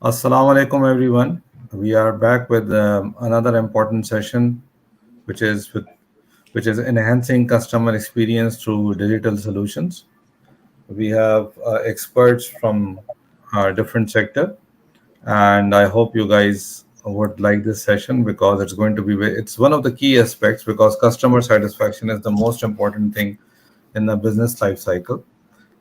Assalamu alaikum, everyone. We are back with another important session, which is with, which is enhancing customer experience through digital solutions. We have experts from different sector, and I hope you guys would like this session because it's going to be it's one of the key aspects because customer satisfaction is the most important thing in the business life cycle.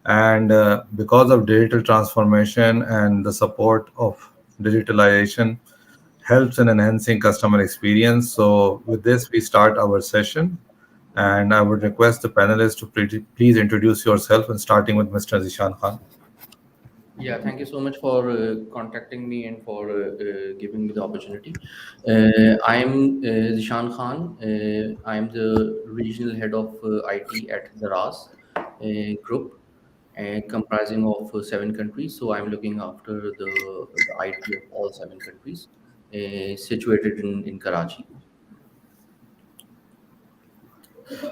And because of digital transformation and the support of digitalization helps in enhancing customer experience. So with this, we start our session. And I would request the panelists to please introduce yourself and starting with Mr. Zishan Khan. Yeah, thank you so much for contacting me and for giving me the opportunity. I am Zeeshan Khan. I am the regional head of IT at Daraz group, comprising of 7 countries. So I'm looking after the IT of all 7 countries, situated in Karachi.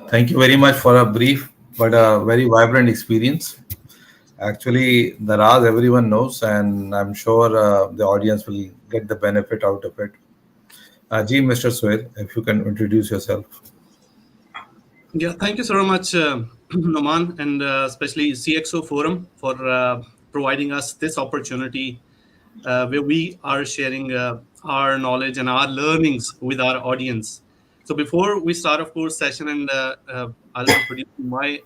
Thank you very much for a brief but a very vibrant experience. Actually, the Raz everyone knows, and I'm sure the audience will get the benefit out of it. Mr. Sohail, if you can introduce yourself. Yeah, thank you so much, Noman, and especially CxO Forum for providing us this opportunity where we are sharing our knowledge and our learnings with our audience. So before we start, of course, session, and I'll be producing my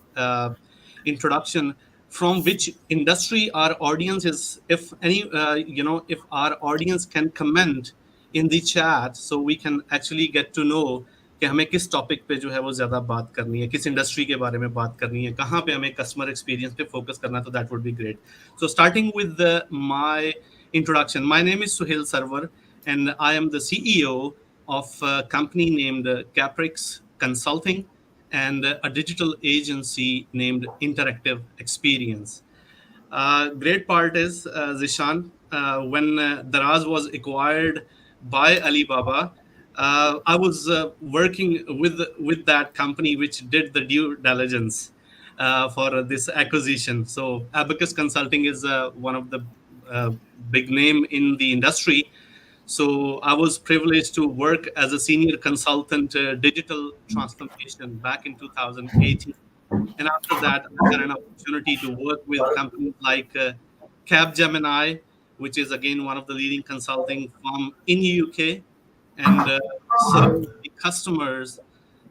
introduction from which industry our audience is. If any, if our audience can comment in the chat, so we can actually get to know कि हमें किस topic पे जो है वो ज़्यादा बात करनी है, किस इंडस्ट्री के बारे में बात करनी है, कहाँ पे हमें कस्टमर एक्सपीरियंस पे फोकस करना है, तो that would be great. So starting with my introduction. My name is Sohail Sarwar, and I am the CEO of a company named Kaprix Consulting and a digital agency named Interactive Experience. Great part is, Zeeshan, when Daraz was acquired by Alibaba, I was working with that company which did the due diligence for this acquisition. So Abacus Consulting is one of the uh, big name in the industry. So I was privileged to work as a senior consultant, digital transformation back in 2018. And after that, I got an opportunity to work with companies like Capgemini, which is again one of the leading consulting firm in UK, and serve the customers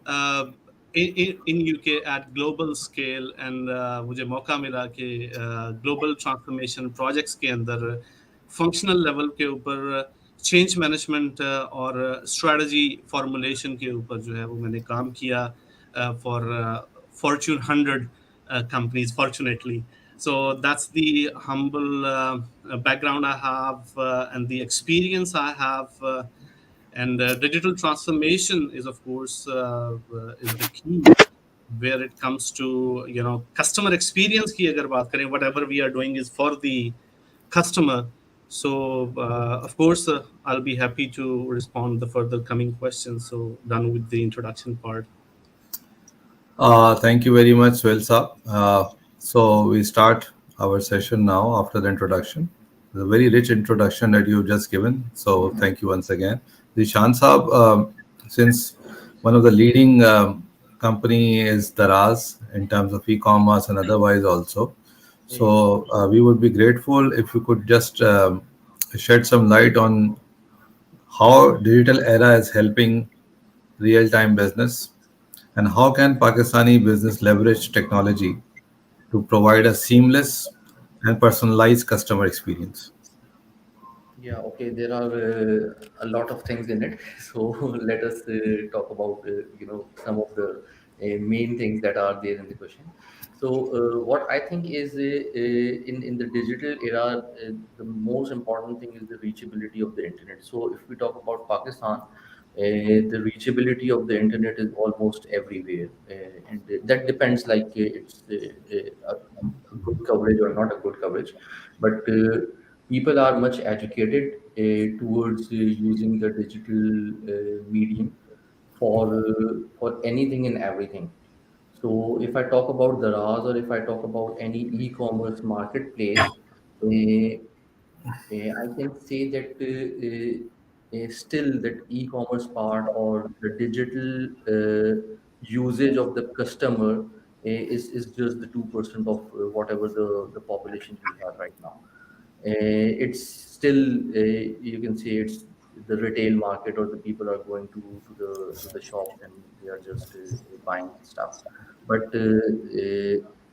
uh, in UK at global scale. And मुझे मौका मिला कि global transformation projects के अंदर functional level के ऊपर change management और strategy formulation के ऊपर जो है वो मैंने काम किया for Fortune 100 companies, fortunately. So that's the humble background I have and the experience I have. And digital transformation is, of course, is the key where it comes to customer experience. की अगर बात करें, whatever we are doing is for the customer. So, of course, I'll be happy to respond the further coming questions. So, done with the introduction part. Thank you very much, Sohail Saab. So we start our session now after the introduction. The very rich introduction that you've just given. So thank you once again. The Shan Saab, since one of the leading company is Daraz in terms of e-commerce and otherwise also. So we would be grateful if you could just shed some light on how digital era is helping real-time business and how can Pakistani business leverage technology to provide a seamless and personalized customer experience? Yeah, okay. There are a lot of things in it. So let us talk about some of the main things that are there in the question. So what I think is in the digital era, the most important thing is the reachability of the internet. So if we talk about Pakistan, the reachability of the internet is almost everywhere, and that depends like it's a good coverage or not a good coverage, but people are much educated towards using the digital medium for anything and everything. So if I talk about Daraz or if I talk about any e-commerce marketplace, uh, I can say that still that e-commerce part or the digital usage of the customer is just the 2% of whatever the population we have right now. It's still you can say it's the retail market, or the people are going to the shops and they are just buying stuff. But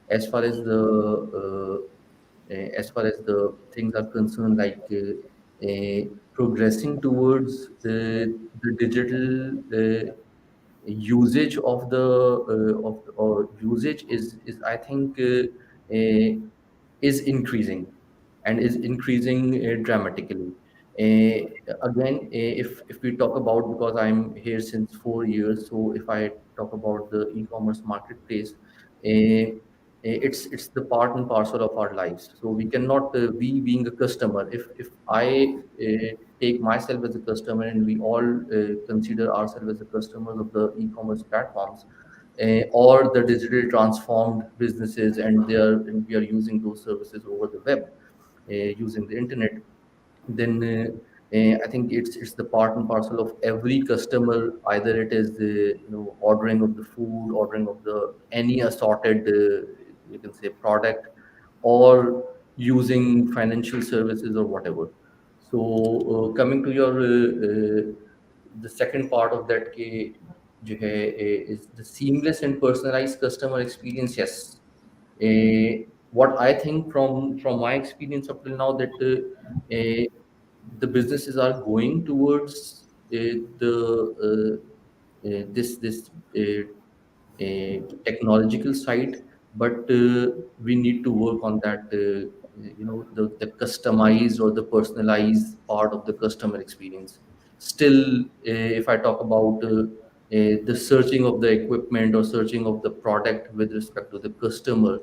as far as as far as the things are concerned, like progressing towards the digital usage of the or usage is I think is increasing, and is increasing dramatically. Again, if we talk about, because I'm here since 4 years, so if I talk about the e-commerce marketplace, it's the part and parcel of our lives. So we cannot, we being a customer, if I take myself as a customer, and we all consider ourselves as a customers of the e-commerce platforms, or the digital transformed businesses, and we are using those services over the web, using the internet, then I think it's the part and parcel of every customer. Either it is the ordering of the food, ordering of the any assorted you can say product, or using financial services or whatever. So coming to your the second part of that, के जो है is the seamless and personalized customer experience. Yes, what I think from my experience up till now, that the businesses are going towards the this technological side, but we need to work on that. The customized or the personalized part of the customer experience. Still, if I talk about the searching of the equipment or searching of the product with respect to the customer,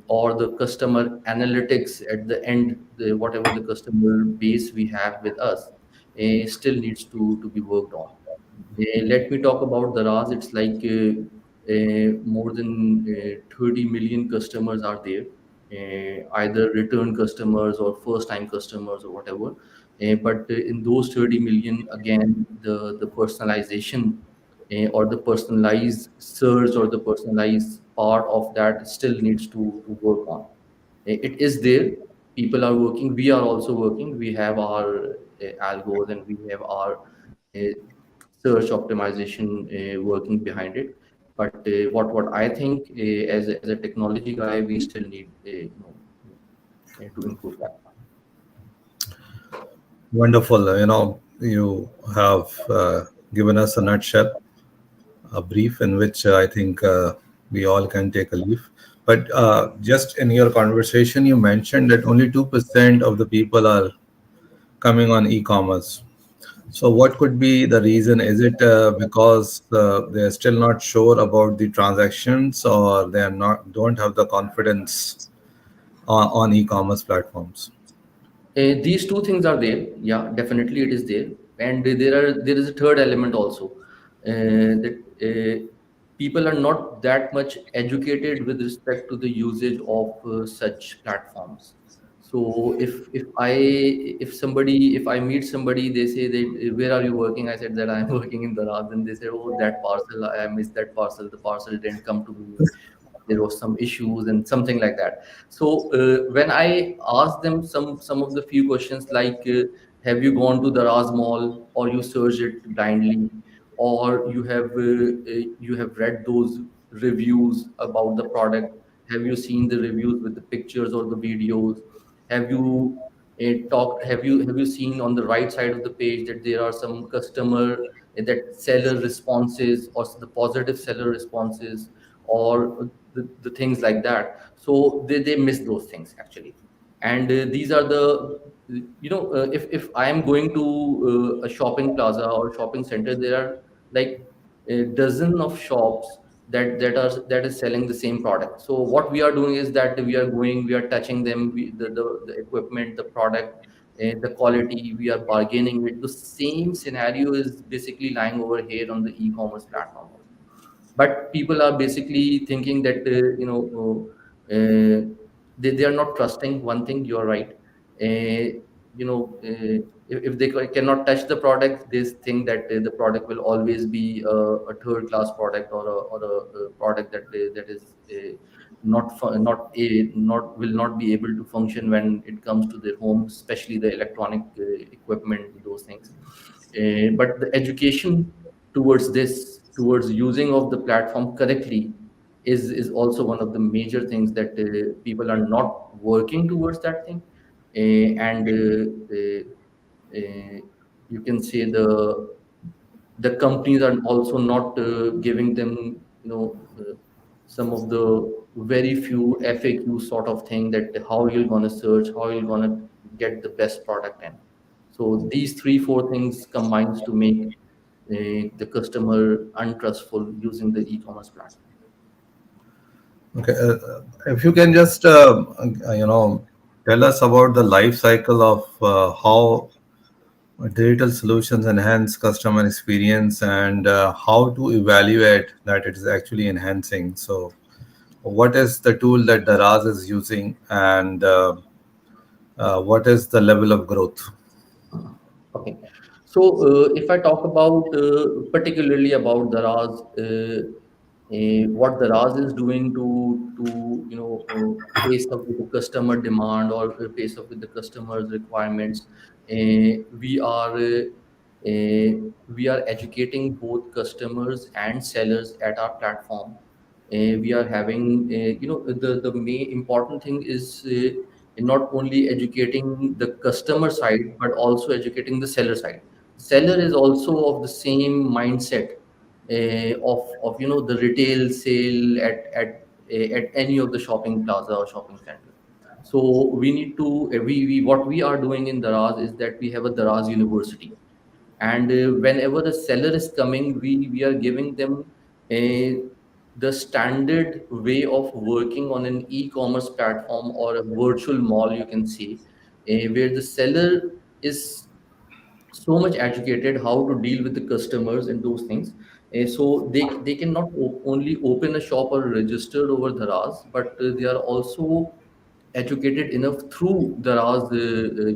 or the customer analytics at the end, whatever the customer base we have with us, still needs to be worked on. Let me talk about Daraz. It's like more than 30 million customers are there, either return customers or first time customers or whatever. But in those 30 million, again, the personalization or the personalized search or the personalized part of that still needs to work on. It is there. People are working. We are also working. We have our algos, and we have our uh, search optimization working behind it. But what I think, as a technology guy, we still need to improve that. Wonderful. You have given us a nutshell, a brief in which I think we all can take a leaf. But just in your conversation, you mentioned that only 2% of the people are coming on e-commerce. So, what could be the reason? Is it because they're still not sure about the transactions, or they are not don't have the confidence on e-commerce platforms? These two things are there. Yeah, definitely it is there, and there is a third element also, that people are not that much educated with respect to the usage of such platforms. So if I meet somebody, they say that where are you working? I said that I'm working in Daraz, and they say, oh, that parcel, I missed that parcel. The parcel didn't come to me. There was some issues and something like that. So when I asked them some of the few questions, like have you gone to the Raz Mall, or you searched it blindly, or you have read those reviews about the product, have you seen the reviews with the pictures or the videos, have you have you seen on the right side of the page that there are some customer that seller responses, or the positive seller responses, or the things like that. So they miss those things actually. And these are the if I am going to a shopping plaza or shopping center, there are like a dozen of shops that is selling the same product. So what we are doing is that we are touching them, the equipment, the product, the quality, we are bargaining it. The same scenario is basically lying over here on the e-commerce platform also. But people are basically thinking that they are not trusting. One thing, you're right. if they cannot touch the product, they think that the product will always be a third class product, or a product that is not will not be able to function when it comes to their home, especially the electronic equipment, those things. But the education towards this, towards using of the platform correctly, is also one of the major things that people are not working towards that thing. And uh, you can say the companies are also not giving them, some of the very few FAQ sort of thing, that how you're gonna search, how you're gonna get the best product in. So these three four things combines to make the customer untrustful using the e-commerce platform. Okay, if you can just tell us about the life cycle of how digital solutions enhance customer experience, and how to evaluate that it is actually enhancing. So, what is the tool that Daraz is using, and what is the level of growth? Okay. So, if I talk about particularly about Daraz, what Daraz is doing to pace up with the customer demand, or pace up with the customer's requirements, we are we are educating both customers and sellers at our platform. We are having, the main important thing is not only educating the customer side, but also educating the seller side. Seller is also of the same mindset of the retail sale at any of the shopping plaza or shopping center. So we need to we what we are doing in Daraz is that we have a Daraz University. And whenever the seller is coming, we are giving them a the standard way of working on an e-commerce platform, or a virtual mall, you can say, where the seller is so much educated how to deal with the customers and those things. So they cannot only open a shop or register over Dharaz, but they are also educated enough through Daraz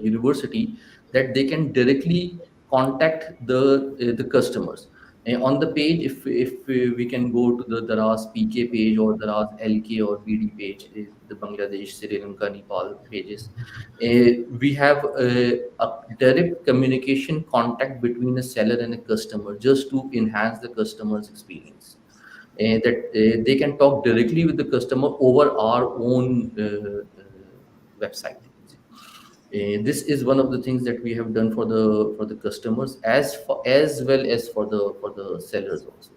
University, that they can directly contact the customers. On the page, if we can go to the Daraz PK page, or Daraz LK or BD page, the Bangladesh, Sri Lanka, Nepal pages, we have a direct communication contact between a seller and a customer, just to enhance the customer's experience. That they can talk directly with the customer over our own website, you can say. This is one of the things that we have done for the customers, as well as for the sellers also.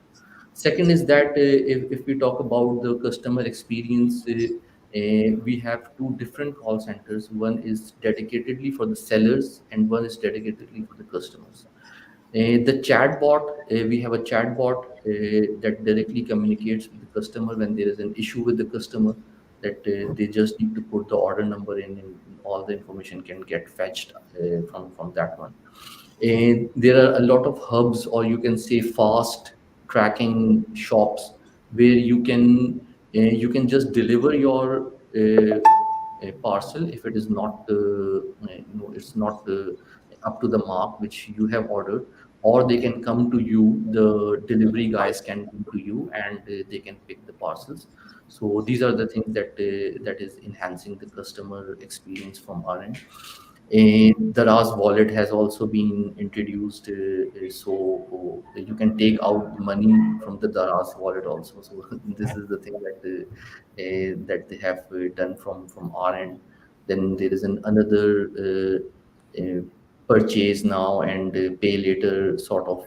Second is that if we talk about the customer experience, we have two different call centers. One is dedicatedly for the sellers, and one is dedicatedly for the customers. The chatbot, we have a chatbot that directly communicates with the customer when there is an issue with the customer, that they just need to put the order number in, and all the information can get fetched from that one. And there are a lot of hubs, or you can say fast tracking shops, where you can just deliver your a parcel if it is not it's not up to the mark which you have ordered, or they can come to you, the delivery guys can come to you, and they can pick the parcels. So these are the things that is enhancing the customer experience from our end. The RAS wallet has also been introduced, so you can take out money from the Daraz wallet also. So this is the thing that they have done from our end. Then there is another purchase now and pay later sort of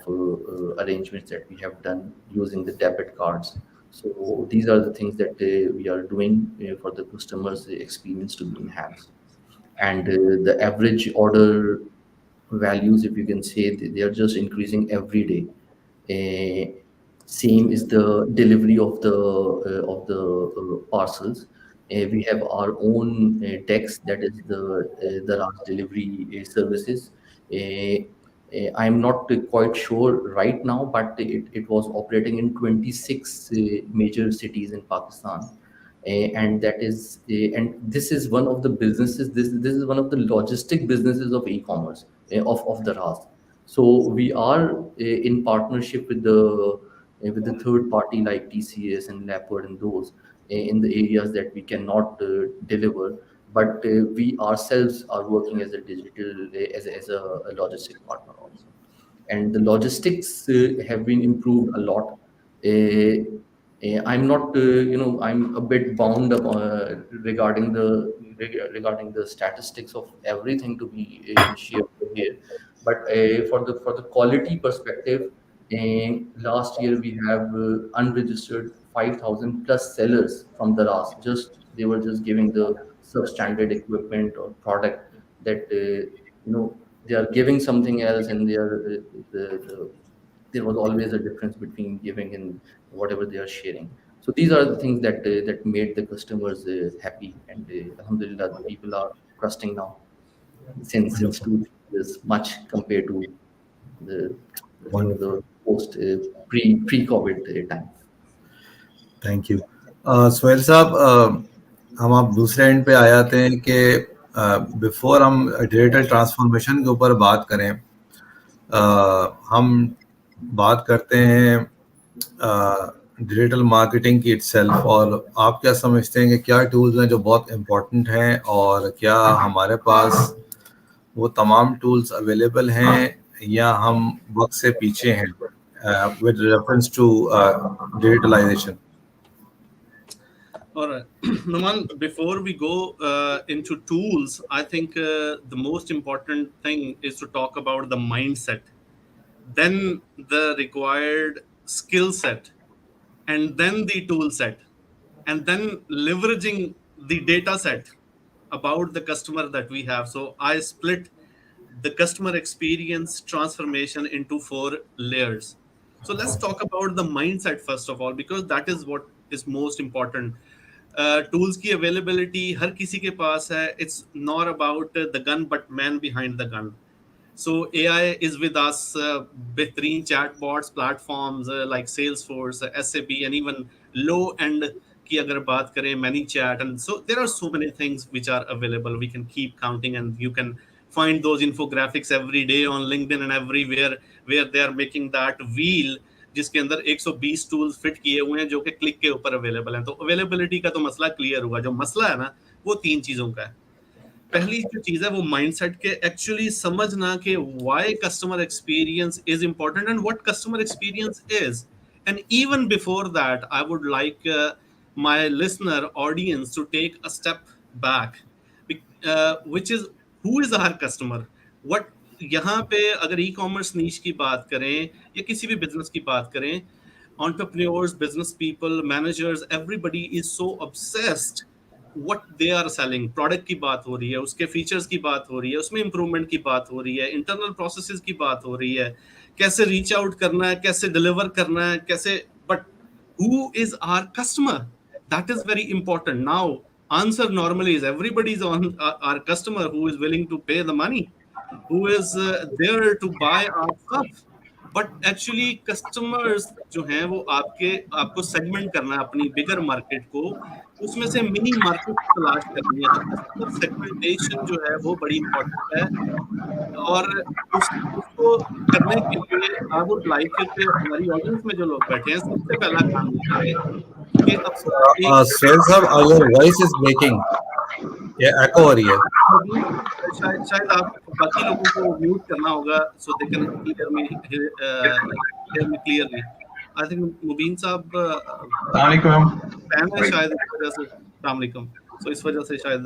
arrangements that we have done using the debit cards. So these are the things that we are doing for the customers' experience to be enhanced. And the average order values, if you can say, they are just increasing every day. Same is the delivery of the parcels. We have our own decks, that is the RAS delivery services. I'm not quite sure right now, but it was operating in 26 major cities in Pakistan. And that is and this is one of the businesses, this is one of the logistic businesses of e-commerce, of the RAS. So we are in partnership with the third party like TCS and Leopard and those, in the areas that we cannot deliver, but we ourselves are working as a digital as a logistic partner also. And the logistics have been improved a lot. I'm not, I'm a bit bound up regarding the statistics of everything to be shared here. But for the quality perspective, last year we have unregistered 5,000 plus sellers from the RAS. Just they were just giving the substandard equipment or product that they are giving something else, and they are there was always a difference between giving and whatever they are sharing. So these are the things that made the customers happy, and alhamdulillah, the people are trusting now since Wonderful. 2 3 years, much compared to the the Wonderful. post pre COVID time. Thank you. Sohail साहब, हम आप दूसरे and पे आ जाते हैं कि before हम digital transformation के ऊपर बात करें, हम बात करते हैं डिजिटल मार्केटिंग की इटसेल्फ, और आप क्या समझते हैं कि क्या टूल्स हैं जो बहुत इम्पोर्टेंट हैं, और क्या हमारे पास वो तमाम टूल्स अवेलेबल हैं या हम वक्त से पीछे हैं with reference to digitalization? All right, Noman, before we go into tools, I think the most important thing is to talk about the mindset, then the required skill set, and then the tool set, and then leveraging the data set about the customer that we have. So I split the customer experience transformation into 4 layers. So let's talk about the mindset first of all, because that is what is most important. Tools की availability हर किसी के पास है. It's not about the gun but man behind the gun. So AI is with us. Behreen chatbots platforms like Salesforce, SAP, and even low end की अगर बात करें ManyChat, and so there are so many things which are available. We can keep counting, and you can find those infographics every day on LinkedIn and everywhere where they are making that wheel जिसके अंदर 120 tools fit किए हुए हैं जो कि click के ऊपर available हैं. तो अवेलेबिलिटी का तो मसला क्लियर हुआ. जो मसला है ना वो 3 चीजों का है. पहली जो चीज है वो माइंडसेट के एक्चुअली समझना कि why customer experience is important and what customer experience is. And even before that I would like my listener audience to take a step back, which is who is our customer. What यहाँ पे अगर e commerce नीश की बात करें या किसी भी business की बात करें, entrepreneurs, business people, managers, everybody is so obsessed what they are selling. Product की बात हो रही है, उसके फीचर्स की बात हो रही है, उसमें इंप्रूवमेंट की बात हो रही है, इंटरनल प्रोसेसेस की बात हो रही है, कैसे रीच आउट करना है, कैसे डिलीवर करना है, कैसे. But who is our customer? That is very important. Now answer normally is everybody is on our customer who is willing to pay the money, who is there to buy our stuff. But actually customers जो हैं वो आपको segment करना है अपनी बिगर market को, उसमें से मिनी मार्केट तलाश करनी है. तो कस्टमर सेगमेंटेशन जो है वो बड़ी इंपॉर्टेंट है. और उसको करने के लिए आई वुड लाइक कि हमारी ऑडियंस में जो लोग बैठे हैं सबसे पहला काम ये करें कि अपना एक सोहेल साहब, योर वॉइस इज ब्रेकिंग, ये एको हो रही है. शायद आप बाकी लोगों को म्यूट करना होगा so they can hear me clearly. I think Mubeen साहब फैन है शायद, इस वजह से अस्सलाम वालेकुम. सो इस वजह से शायद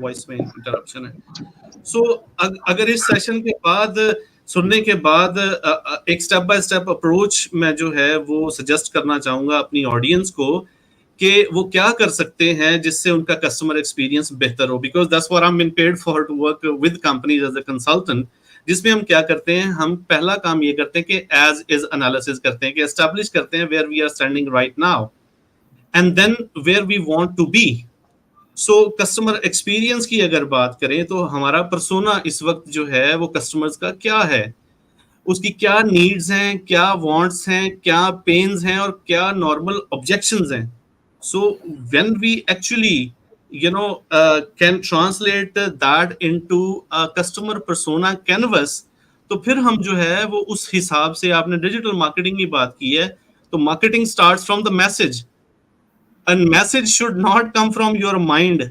वॉइस में इंटरप्शन है. सो अगर इस सेशन के बाद सुनने के बाद एक स्टेप बाय स्टेप अप्रोच मैं जो है वो सजेस्ट करना चाहूंगा अपनी ऑडियंस को कि वो क्या कर सकते हैं जिससे उनका कस्टमर एक्सपीरियंस बेहतर हो. Because that's what I am been paid for to work with companies as a consultant, जिसमें हम क्या करते हैं, हम पहला काम ये करते हैं कि एज इज एनालिसिस करते हैं, कि एस्टैब्लिश करते हैं where we are standing right now and then where we want to be. So customer experience की अगर बात करें तो हमारा पर्सोना इस वक्त जो है वो कस्टमर्स का क्या है, उसकी क्या नीड्स हैं, क्या वांट्स हैं, क्या पेन्स हैं और क्या नॉर्मल ऑब्जेक्शंस हैं. So when we actually can translate that into a customer persona canvas, तो फिर हम जो है वो उस हिसाब से, आपने डिजिटल मार्केटिंग की बात की है, तो marketing starts from the message, and message should not come from your mind,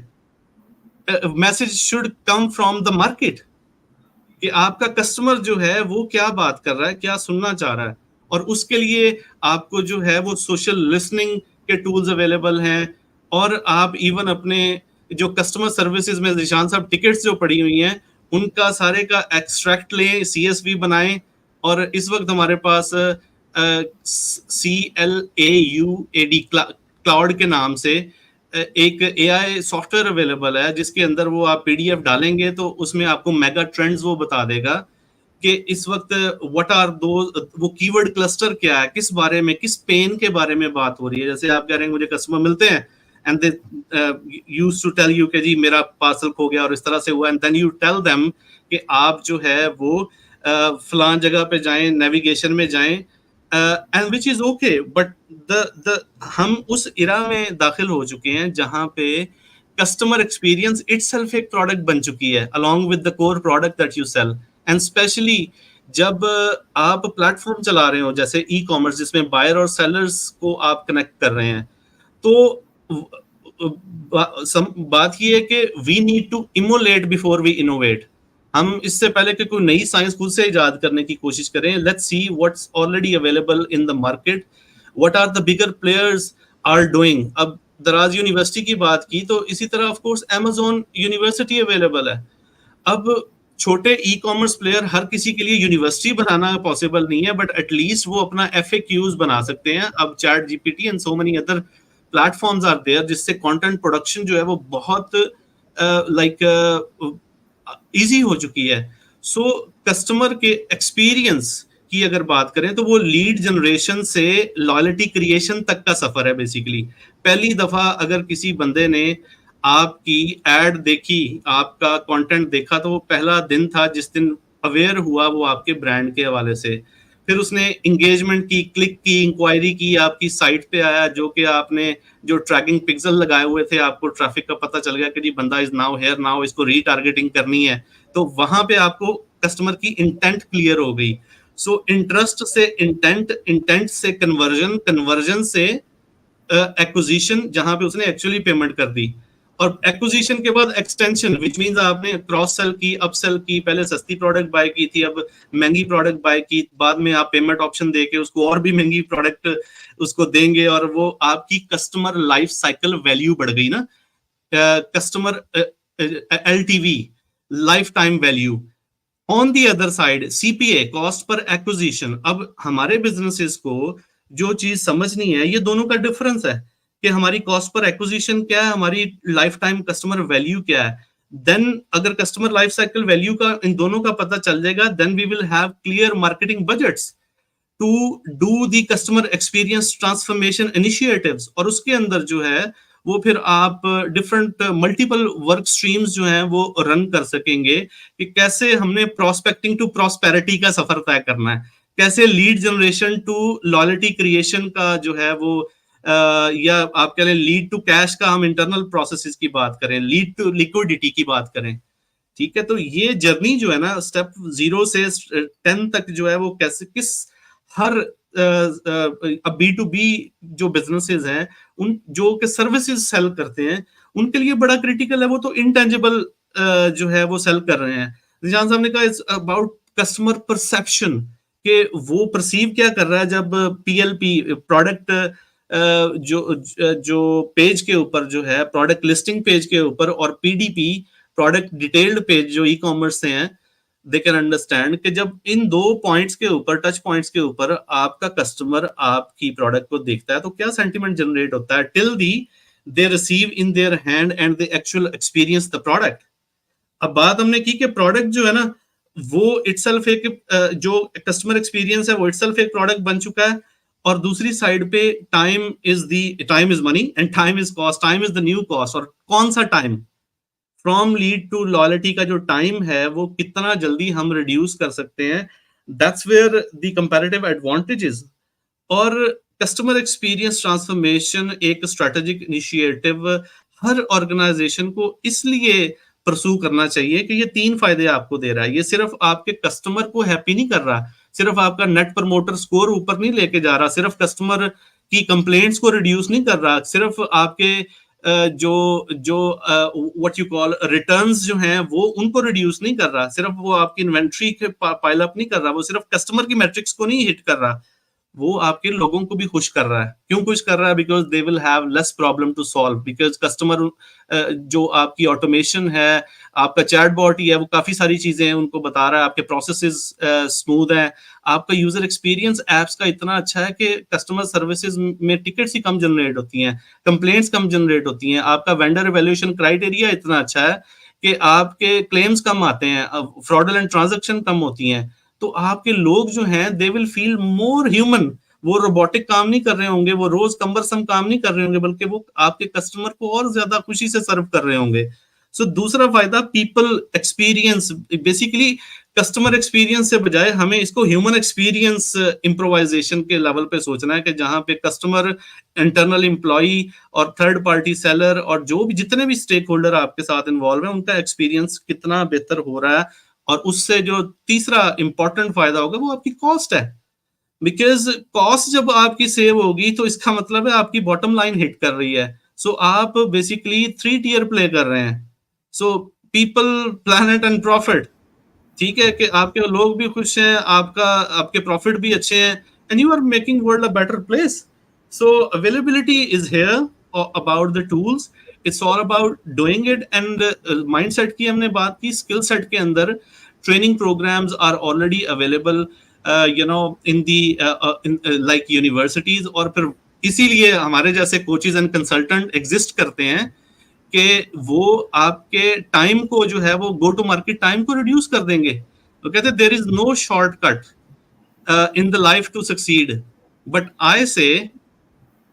message should come from the market, कि आपका कस्टमर जो है वो क्या बात कर रहा है, क्या सुनना चाह रहा है। और उसके लिए आपको जो है वो सोशल लिसनिंग के टूल्स अवेलेबल हैं, और आप इवन अपने जो कस्टमर सर्विसेज में जीशान साहब टिकट्स जो पड़ी हुई हैं उनका सारे का एक्सट्रैक्ट लें, CSV बनाएं। और इस वक्त हमारे पास CLAUAD क्लाउड के नाम से एक AI सॉफ्टवेयर अवेलेबल है, जिसके अंदर वो आप PDF डालेंगे तो उसमें आपको मेगा ट्रेंड्स वो बता देगा कि इस वक्त व्हाट आर दो, वो कीवर्ड क्लस्टर क्या है, किस बारे में, किस पेन के बारे में बात हो रही है। जैसे आप कह रहे हैं मुझे कस्टमर मिलते हैं and they used to tell you कि जी मेरा पार्सल खो गया और इस तरह से हुआ, and then you tell them कि आप जो है वो फलां जगह पे जाएं, नेविगेशन में जाएं, and which is okay. But the हम उस इरा में दाखिल हो चुके हैं जहां पे कस्टमर एक्सपीरियंस इटसेल्फ एक प्रोडक्ट बन चुकी है along with the core product that you sell. And specially जब आप प्लेटफॉर्म चला रहे हो जैसे ई कॉमर्स, जिसमें बायर और सेलर्स को आप कनेक्ट कर रहे हैं, तो बात ये है कि we need to emulate before we innovate. हम इससे पहले कि कोई नई साइंस खुद से इजाद करने की कोशिश करें, let's see what's already available in the market, what are the bigger players are doing. अब दराज यूनिवर्सिटी की बात की तो इसी तरह of course Amazon university available है। अब छोटे ई कॉमर्स प्लेयर हर किसी के लिए यूनिवर्सिटी बनाना पॉसिबल नहीं है, बट एटलीस्ट वो अपना FAQs बना सकते हैं। अब chat GPT and so many other platforms are there, जिससे कंटेंट प्रोडक्शन जो है वो बहुत इजी हो चुकी है। सो कस्टमर के एक्सपीरियंस की अगर बात करें तो वो लीड जनरेशन से लॉयल्टी क्रिएशन तक का सफर है बेसिकली। पहली दफा अगर किसी बंदे ने आपकी एड देखी, आपका कंटेंट देखा, तो वो पहला दिन था जिस दिन अवेयर हुआ वो आपके ब्रांड के हवाले से। फिर उसने एंगेजमेंट की, क्लिक की, इंक्वायरी की, आपकी साइट पे आया, जो कि आपने जो ट्रैकिंग पिक्सल लगाए हुए थे, आपको ट्रैफिक का पता चल गया कि जी बंदा इज नाउ हियर, नाउ इसको रीटारगेटिंग करनी है, तो वहां पे आपको कस्टमर की इंटेंट क्लियर हो गई। सो इंटरेस्ट से इंटेंट, इंटेंट से कन्वर्जन, कन्वर्जन से एक्विजिशन, जहां पे उसने एक्चुअली पेमेंट कर दी, और एक्विजिशन के बाद एक्सटेंशन, विच मींस आपने क्रॉस सेल की, अपसेल की, पहले सस्ती प्रोडक्ट बाय की थी, अब महंगी प्रोडक्ट बाय की, बाद में आप पेमेंट ऑप्शन देके उसको और भी महंगी प्रोडक्ट उसको देंगे, और वो आपकी कस्टमर लाइफ साइकिल वैल्यू बढ़ गई ना, customer LTV, life time value. On the other side CPA, cost per acquisition. अब हमारे बिजनेसेस को जो चीज समझनी है, ये दोनों का डिफरेंस है कि हमारी कॉस्ट पर एक्विजिशन क्या है, हमारी लाइफ टाइम कस्टमर वैल्यू क्या है। देन अगर कस्टमर लाइफ साइकिल वैल्यू का, इन दोनों का पता चल जाएगा, then we will have clear marketing budgets to do the customer experience transformation initiatives. और उसके अंदर जो है वो फिर आप डिफरेंट मल्टीपल वर्क स्ट्रीम्स जो हैं वो रन कर सकेंगे, कि कैसे हमने प्रोस्पेक्टिंग टू प्रॉस्पेरिटी का सफर तय करना है, कैसे lead generation to loyalty creation का जो है वो या आप कह लें लीड टू कैश का, हम इंटरनल प्रोसेसेस की बात करें, लीड टू लिक्विडिटी की बात करें। ठीक है, तो ये जर्नी जो है ना, स्टेप 0 से 10 तक जो है वो कैसे, किस हर B2B जो बिजनेसेस हैं, उन जो के सर्विसेज सेल करते हैं, उनके लिए बड़ा क्रिटिकल है। वो तो इनटेंजिबल जो है वो सेल कर रहे हैं। जीशान साहब ने कहा इट्स अबाउट कस्टमर परसेप्शन, कि वो परसीव क्या कर रहा है जब PLP प्रोडक्ट जो पेज के ऊपर जो है, प्रोडक्ट लिस्टिंग पेज के ऊपर, और PDP प्रोडक्ट डिटेल्ड पेज जो ई कॉमर्स से हैं, दे कैन अंडरस्टैंड कि जब इन दो पॉइंट्स के ऊपर, टच पॉइंट्स के ऊपर आपका कस्टमर आपकी प्रोडक्ट को देखता है, तो क्या सेंटिमेंट जनरेट होता है till the they receive in their hand and they actual experience the product. अब बात हमने की कि प्रोडक्ट जो है ना वो इटसेल्फ एक जो कस्टमर एक्सपीरियंस है वो इटसेल्फ एक प्रोडक्ट बन चुका है, और दूसरी साइड पे time is money and time is cost, time is the new cost. और कौन सा time, from lead to loyalty का जो टाइम है वो कितना जल्दी हम रिड्यूस कर सकते हैं, that's where the comparative advantages. और कस्टमर एक्सपीरियंस ट्रांसफॉर्मेशन एक स्ट्रेटेजिक इनिशिएटिव हर ऑर्गेनाइजेशन को इसलिए परसू करना चाहिए कि ये 3 फायदे आपको दे रहा है। ये सिर्फ आपके कस्टमर को हैप्पी नहीं कर रहा, सिर्फ आपका नेट प्रमोटर स्कोर ऊपर नहीं लेके जा रहा, सिर्फ कस्टमर की कंप्लेंट्स को रिड्यूस नहीं कर रहा, सिर्फ आपके जो जो व्हाट यू कॉल रिटर्न्स जो हैं वो उनको रिड्यूस नहीं कर रहा, सिर्फ वो आपकी इन्वेंट्री के पाइल अप नहीं कर रहा, वो सिर्फ कस्टमर की मैट्रिक्स को नहीं हिट कर रहा, वो आपके लोगों को भी खुश कर रहा है। क्यों खुश कर रहा है? Because they will have less problem to solve, because customer जो आपकी ऑटोमेशन है, आपका चैटबॉट ही है, वो काफी सारी चीजें उनको बता रहा है, आपके प्रोसेसेस स्मूथ हैं, आपका यूजर एक्सपीरियंस एप्स का इतना अच्छा है कि कस्टमर सर्विसेज में टिकट्स ही कम जनरेट होती हैं, कंप्लेंट्स कम जनरेट होती हैं, आपका वेंडर एवेल्यूएशन क्राइटेरिया इतना अच्छा है कि आपके क्लेम्स कम आते हैं, फ्रॉडुलेंट ट्रांजैक्शन कम होती हैं। तो आपके लोग जो हैं they will feel more human, वो रोबोटिक काम नहीं कर रहे होंगे, वो रोज कंबरसम काम नहीं कर रहे होंगे, बल्कि वो आपके कस्टमर को और ज्यादा खुशी से सर्व कर रहे होंगे। सो दूसरा फायदा people experience, basically customer experience से बजाय हमें इसको ह्यूमन एक्सपीरियंस इम्प्रोवाइजेशन के लेवल पे सोचना है कि जहां पे कस्टमर, इंटरनल एम्प्लॉई और थर्ड पार्टी सेलर और जो भी जितने भी स्टेक होल्डर आपके साथ इन्वॉल्व हैं उनका एक्सपीरियंस कितना बेहतर हो रहा है। और उससे जो तीसरा इंपॉर्टेंट फायदा होगा वो आपकी कॉस्ट है, बिकॉज कॉस्ट जब आपकी सेव होगी तो इसका मतलब है आपकी बॉटम लाइन हिट कर रही है। सो आप बेसिकली 3 टियर प्ले कर रहे हैं। So people, planet and profit, ठीक है कि आपके लोग भी खुश हैं, आपके प्रॉफिट भी अच्छे हैं, and you are making world a better place. So availability is here about the tools, it's all about doing it. And mindset की हमने बात की, स्किल सेट के अंदर training programmes are already available you know in the like universities, और फिर इसीलिए हमारे जैसे कोचेज एंड कंसल्टेंट एग्जिस्ट करते हैं कि वो आपके टाइम को जो है वो गो टू मार्केट टाइम को रिड्यूस कर देंगे। तो कहते हैं there is no shortcut in the life to succeed, but I say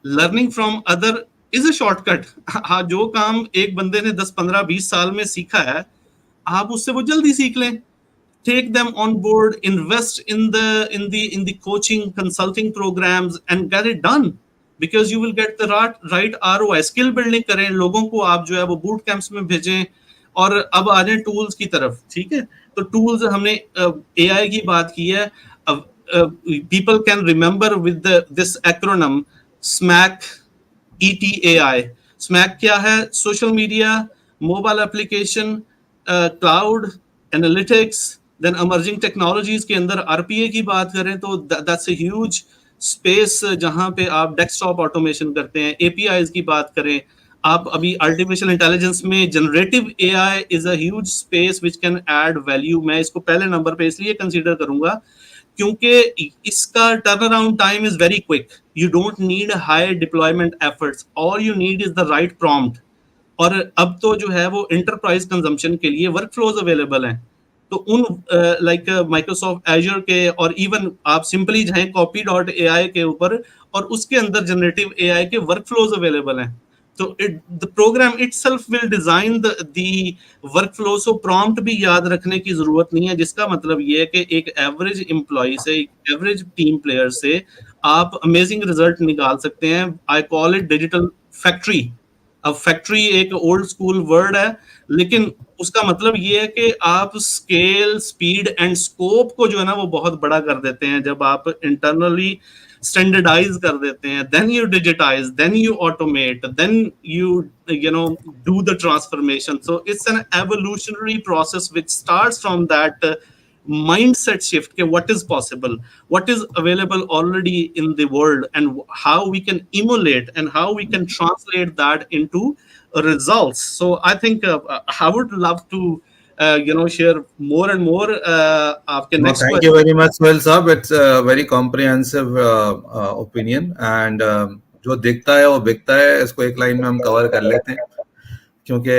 learning from other is a shortcut. हाँ, जो काम एक बंदे ने 10, 15, 20 साल में सीखा है, आप उससे वो जल्दी सीख लें। Take them on board, invest in the coaching consulting programs and get it done, because you will get the right ROI। skill building करें, लोगों को आप जो है वो बूट कैंप्स में भेजें। और अब आ जाए टूल्स की तरफ, ठीक है? तो टूल्स हमने AI की बात की है। people can remember with this acronym SMAC, ETAI। SMAC क्या है? Social media, mobile application, cloud, analytics, then emerging technologies के अंदर आरपीए की बात करें तो दैट्स अ ह्यूज स्पेस जहां पे आप डेस्कटॉप ऑटोमेशन करते हैं। एपीआईज की बात करें, आप अभी आर्टिफिशियल इंटेलिजेंस में generative AI is a huge space which can add value. मैं इसको पहले नंबर पे इसलिए कंसीडर करूंगा क्योंकि इसका turn around time is very quick. You don't need high deployment efforts, all you need is the right prompt. और अब तो जो है वो एंटरप्राइज कंजम्पशन के लिए वर्क फ्लोज अवेलेबल हैं। तो उन लाइक माइक्रोसॉफ्ट एजर के, और इवन आप सिंपली जाएं copy.ai के ऊपर और उसके अंदर जनरेटिव एआई के वर्क फ्लोज अवेलेबल हैं। तो the program itself will design the workflow. So prompt भी याद रखने की जरूरत नहीं है, जिसका मतलब ये है कि एक एवरेज एम्प्लॉय से, एक एवरेज टीम प्लेयर से आप अमेजिंग रिजल्ट निकाल सकते हैं। I call it digital factory. अब फैक्ट्री एक ओल्ड स्कूल वर्ड है, लेकिन उसका मतलब ये है कि आप स्केल, स्पीड एंड स्कोप को जो है ना वो बहुत बड़ा कर देते हैं जब आप इंटरनली स्टैंडर्डाइज कर देते हैं। Then you digitise, then you automate, then you know do the transformation। So it's an evolutionary process which starts from that mindset shift ke what is possible, what is available already in the world, and how we can emulate and how we can translate that into results। So I think I would love to share more and more आपके No, next thank you question। very much, Sohail साहब. It's a very comprehensive opinion, and जो दिखता है वो बिकता है, इसको एक लाइन में हम कवर कर लेते हैं, क्योंकि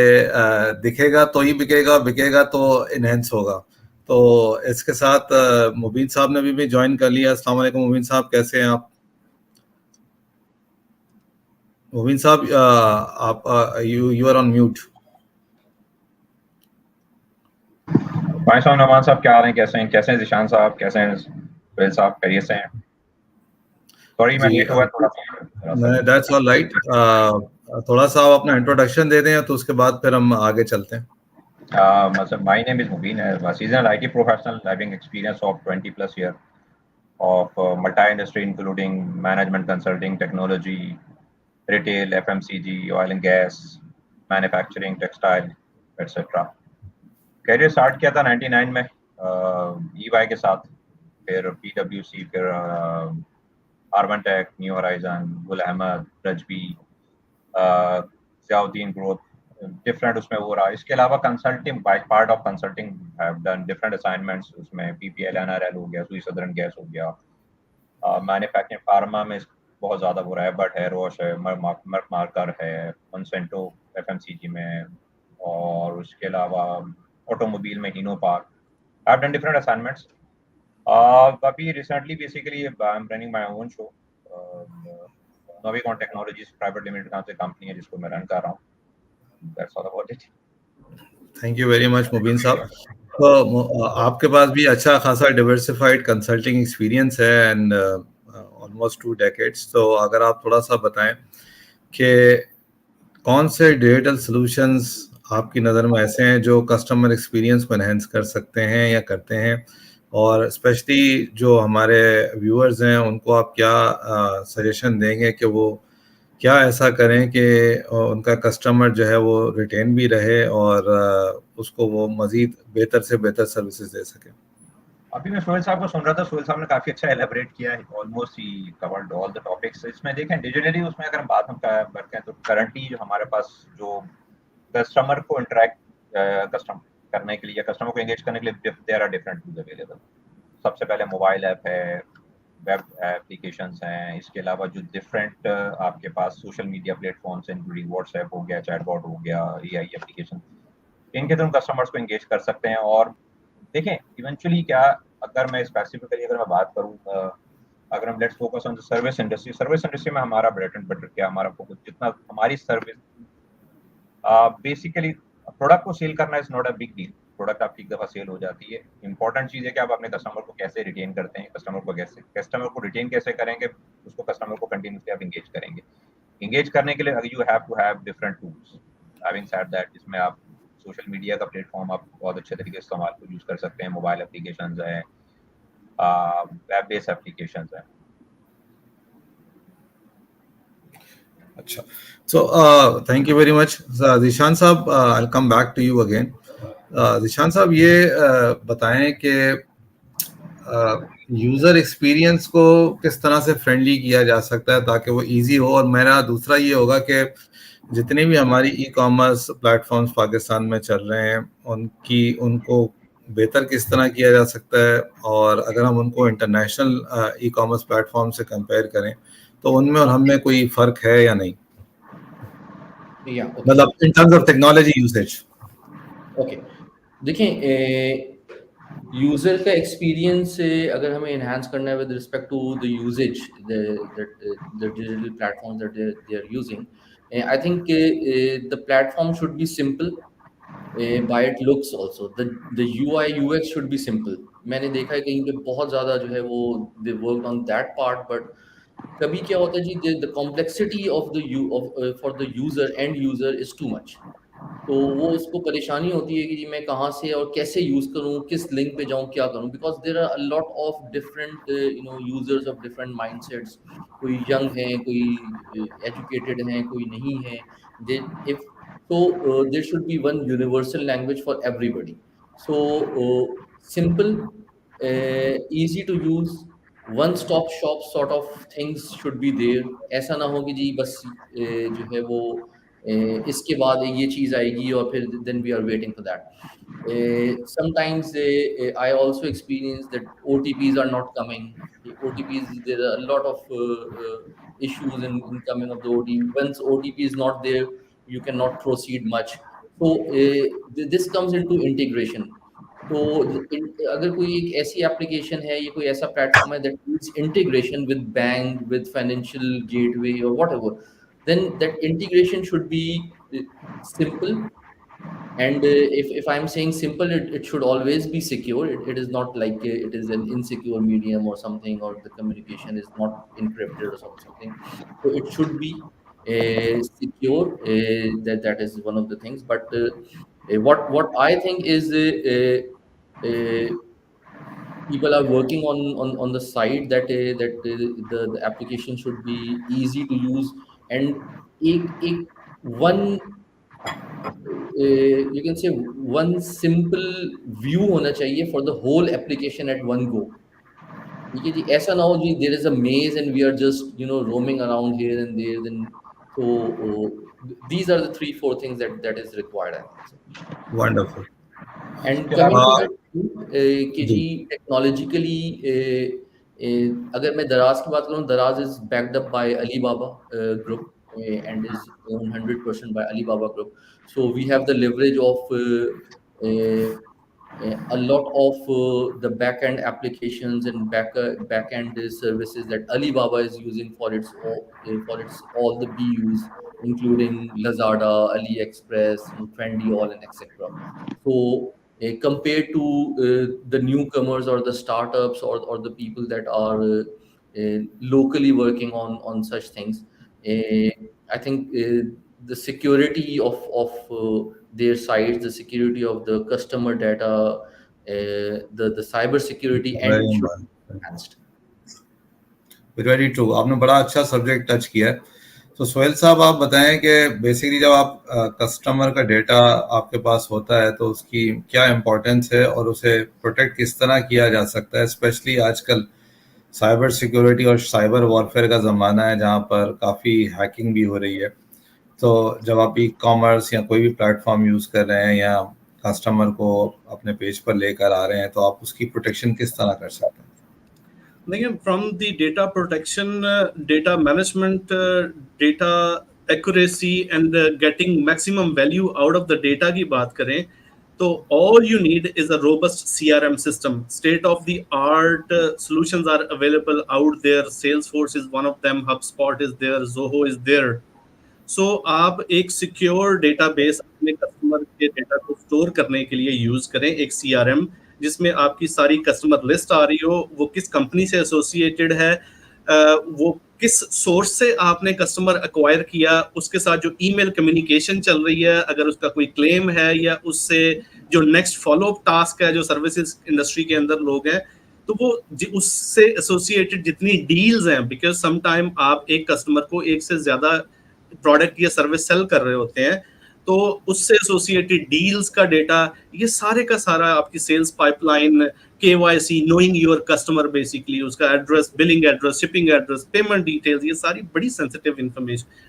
दिखेगा तो ही बिकेगा, बिकेगा तो इनहेंस होगा। तो इसके साथ मुबीन साहब ने भी ज्वाइन कर लिया। अस्सलाम वालेकुम मुबीन साहब, कैसे हैं आप? मुबीन साहब, आप यू आर ऑन म्यूट। वालेकुम नोमान साहब, क्या हाल है? कैसे हैं? कैसे हैं ज़ीशान साहब? कैसे हैं सोहेल साहब? खैरियत से हैं? सॉरी मैं जी लेट हुआ थोड़ा सा नहीं, दैट्स ऑल राइट। थोड़ा सा आप अपना इंट्रोडक्शन दे दें तो उसके बाद फिर हम आगे चलते हैं। My name is Mobeen. I'm a seasonal IT professional having experience of 20 plus years of multi-industry, including management consulting, technology, retail, FMCG, oil and gas, manufacturing, textile, etc. Career start किया था 99 में EY के साथ, फिर PwC, फिर urban take, new horizon, Gul Ahmed, रजबी, Ziauddin growth, different उसमें वो रहा। इसके अलावा consulting, by part of consulting have done different assignments, उसमें PPL NRL हो गया, सुई सदर्न गैस हो गया, मैन्युफैक्चरिंग फार्मा में बहुत ज़्यादा बुरा है, बट हेयर वॉश है, मर्क मार्कर है, मोनसेंटो FMCG में, और उसके अलावा ऑटोमोबाइल में Hino park. I have done different assignments. अभी recently basically I am running my own show, Novicon technologies private limited नाम से कंपनी है जिसको मैं रन कर रहा हूँ। That's all about it. Thank you very much Mubeen साहब। तो आपके पास भी अच्छा खासा डिवर्सिफाइड कंसल्टिंग एक्सपीरियंस है एंड ऑलमोस्ट 2 डेकेड्स। तो अगर आप थोड़ा सा बताएं कि कौन से डिजिटल सॉल्यूशंस आपकी नज़र में ऐसे हैं जो कस्टमर एक्सपीरियंस को एनहेंस कर सकते हैं या करते हैं, और स्पेशली जो हमारे व्यूअर्स हैं उनको आप क्या सजेशन देंगे कि वो क्या ऐसा करें कि उनका कस्टमर जो है वो रिटेन भी रहे और उसको वो मज़ीद बेहतर से बेहतर सर्विसेज दे सके। अभी मैं सोहेल साहब को सुन रहा था, सोहेल साहब ने काफी अच्छा एलेबरेट किया है, almost he covered all the topics. इसमें देखें डिजिटली, उसमें अगर बात हम करते हैं तो करंटली जो हमारे पास जो कस्टमर को इंटरेक्ट कस्टमर करने के लिए या कस्टमर को एंगेज करने के लिए there are different tools available. सबसे पहले मोबाइल ऐप है, वेब एप्लीकेशंस हैं, इसके अलावा जो डिफरेंट आपके पास सोशल मीडिया प्लेटफॉर्म्स हैं, इंक्लूडिंग व्हाट्सएप हो गया, चैटबॉट हो गया, AI एप्लीकेशन, इनके थ्रू कस्टमर्स को एंगेज कर सकते हैं। और देखें इवेंचुअली क्या, अगर मैं स्पेसिफिकली अगर मैं बात करूँ, अगर हम let's focus on service industry, service industry में हमारा ब्रेड एंड बटर क्या, हमारा फोकस जितना हमारी सर्विस बेसिकली प्रोडक्ट को सेल करना is not a big deal. Product आपकी एक दफ़ा सेल हो जाती है। इंपॉर्टेंट चीज़ है कि आप अपने कस्टमर को कैसे रिटेन करते हैं, कस्टमर को रिटेन कैसे करेंगे, उसको कस्टमर को कंटिन्यूसली आप इंगेज करेंगे। इंगेज करने के लिए you have to have different tools. Having said that, इसमें आप सोशल मीडिया का प्लेटफॉर्म आप बहुत अच्छे तरीके से इस्तेमाल को यूज़ कर सकते हैं, मोबाइल एप्लीकेशंस हैं, वेब बेस्ड एप्लीकेशंस हैं। अच्छा, so thank you very much Zeeshan साहब। I'll come back to you again। Zeeshan साहब ये बताएं कि यूज़र एक्सपीरियंस को किस तरह से फ्रेंडली किया जा सकता है ताकि वो इजी हो। और मेरा दूसरा ये होगा कि जितने भी हमारी ई कॉमर्स प्लेटफॉर्म्स पाकिस्तान में चल रहे हैं उनको बेहतर किस तरह किया जा सकता है, और अगर हम उनको इंटरनेशनल ई कॉमर्स प्लेटफॉर्म से कंपेयर करें तो उनमें और हमें कोई फ़र्क है या नहीं, ओके मतलब in terms of technology usage. Okay देखें, यूजर का एक्सपीरियंस अगर हमें एनहांस करना है with respect to the usage the digital platform that they are using, I think the platform should be simple by it looks also the UI UX should be simple। मैंने देखा है कहीं पे बहुत ज़्यादा जो है वो they worked on that part, but कभी क्या होता है जी, the complexity of the for the user end user is too much। तो वो उसको परेशानी होती है कि जी मैं कहाँ से और कैसे यूज़ करूँ, किस लिंक पे जाऊँ, क्या करूँ, because there are a lot of different users of different mindsets. कोई यंग है, कोई एजुकेटेड हैं, कोई नहीं है। They if so there should be one universal language for everybody। So simple, easy to use, one stop shop sort of things should be there। ऐसा ना हो कि जी बस जो है वो इसके बाद ये चीज़ आएगी और फिर then we are waiting for that. Sometimes I also experience that OTPs are not coming। OTPs, there are a lot of issues in coming of the OTP। Once OTP is not there, you cannot proceed much। So this comes into integration। तो अगर कोई एक ऐसी application है, ये कोई ऐसा platform है that needs integration with bank, with financial gateway और whatever, then that integration should be simple, And if I'm saying simple, it should always be secure. It is not like it is an insecure medium or something, or the communication is not encrypted or something. So it should be secure. That is one of the things. But what I think is people are working on the side that the application should be easy to use, and एक one you can say one simple view होना चाहिए for the whole application at one go. ठीक है जी, ऐसा ना हो जी there is a maze and we are just roaming around here and there. Then so these are the three four things that is required, I think so. Wonderful. And क्या coming to Uh, that कि जी जी, technologically अगर मैं दराज की बात करूँ, दराज is backed up by Alibaba group and is owned 100% by Alibaba Group. So we have the leverage of a lot of the back-end applications and back-end services that Alibaba is using for its all the BUs, including Lazada, AliExpress, Trendyol, and etc. So compared to the newcomers or the startups or the people that are locally working on such things, I think the security of their sites, the security of the customer data, the cyber security very and should be important, enhanced. Very true. आपने बड़ा अच्छा subject touch किया है। तो सोहेल साहब, आप बताएं कि बेसिकली जब आप कस्टमर का डेटा आपके पास होता है तो उसकी क्या इम्पोर्टेंस है और उसे प्रोटेक्ट किस तरह किया जा सकता है, स्पेशली आजकल साइबर सिक्योरिटी और साइबर वॉरफेयर का ज़माना है जहाँ पर काफ़ी हैकिंग भी हो रही है। तो जब आप ई कॉमर्स या कोई भी प्लेटफॉर्म यूज़ कर रहे हैं या कस्टमर को अपने पेज पर लेकर आ रहे हैं तो आप उसकी प्रोटेक्शन किस तरह कर सकते हैं? देखिए, from the data protection, data management, data accuracy and getting maximum value out of the data की बात करें तो all you need is a robust CRM system. State of the art solutions are available out there. Salesforce is one of them, HubSpot is there, Zoho is there. सो आप एक secure database अपने customer के data को store करने के लिए use करें, एक सीआरएम जिसमें आपकी सारी कस्टमर लिस्ट आ रही हो, वो किस कंपनी से एसोसिएटेड है, वो किस सोर्स से आपने कस्टमर एक्वायर किया, उसके साथ जो ईमेल कम्युनिकेशन चल रही है, अगर उसका कोई क्लेम है या उससे जो नेक्स्ट फॉलो अप टास्क है, जो सर्विसेज इंडस्ट्री के अंदर लोग हैं तो वो उससे एसोसिएटेड जितनी डील्स हैं, बिकॉज सम टाइम आप एक कस्टमर को एक से ज्यादा प्रोडक्ट या सर्विस सेल कर रहे होते हैं, तो उससे एसोसिएटेड डील्स का डेटा, ये सारे का सारा आपकी sales pipeline, KYC, knowing your customer, basically उसका address, billing address, shipping address, payment details, ये सारी बड़ी सेंसिटिव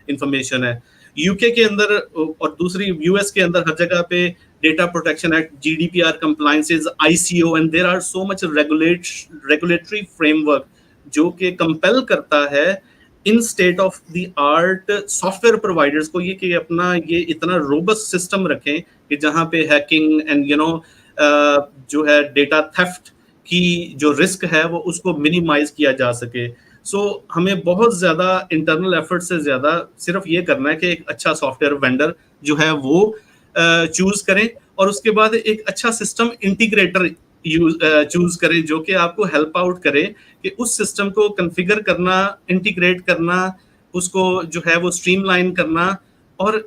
इंफॉर्मेशन है। यूके के अंदर और दूसरी यूएस के अंदर हर जगह पे data protection act, GDPR compliances, ICO, and there are so much regulatory framework जो कि कंपेल करता है in state of the art software providers को ये कि अपना ये इतना रोबस्ट सिस्टम रखें कि जहां पे हैकिंग एंड जो है डेटा थेफ्ट की जो रिस्क है वो उसको मिनिमाइज किया जा सके। सो हमें बहुत ज्यादा इंटरनल एफर्ट से ज्यादा सिर्फ ये करना है कि एक अच्छा सॉफ्टवेयर वेंडर जो है वो चूज करें और उसके बाद एक अच्छा सिस्टम इंटीग्रेटर चूज करें जो कि आपको हेल्प आउट करे कि उस सिस्टम को कॉन्फ़िगर करना, इंटीग्रेट करना, उसको जो है वो स्ट्रीमलाइन करना, और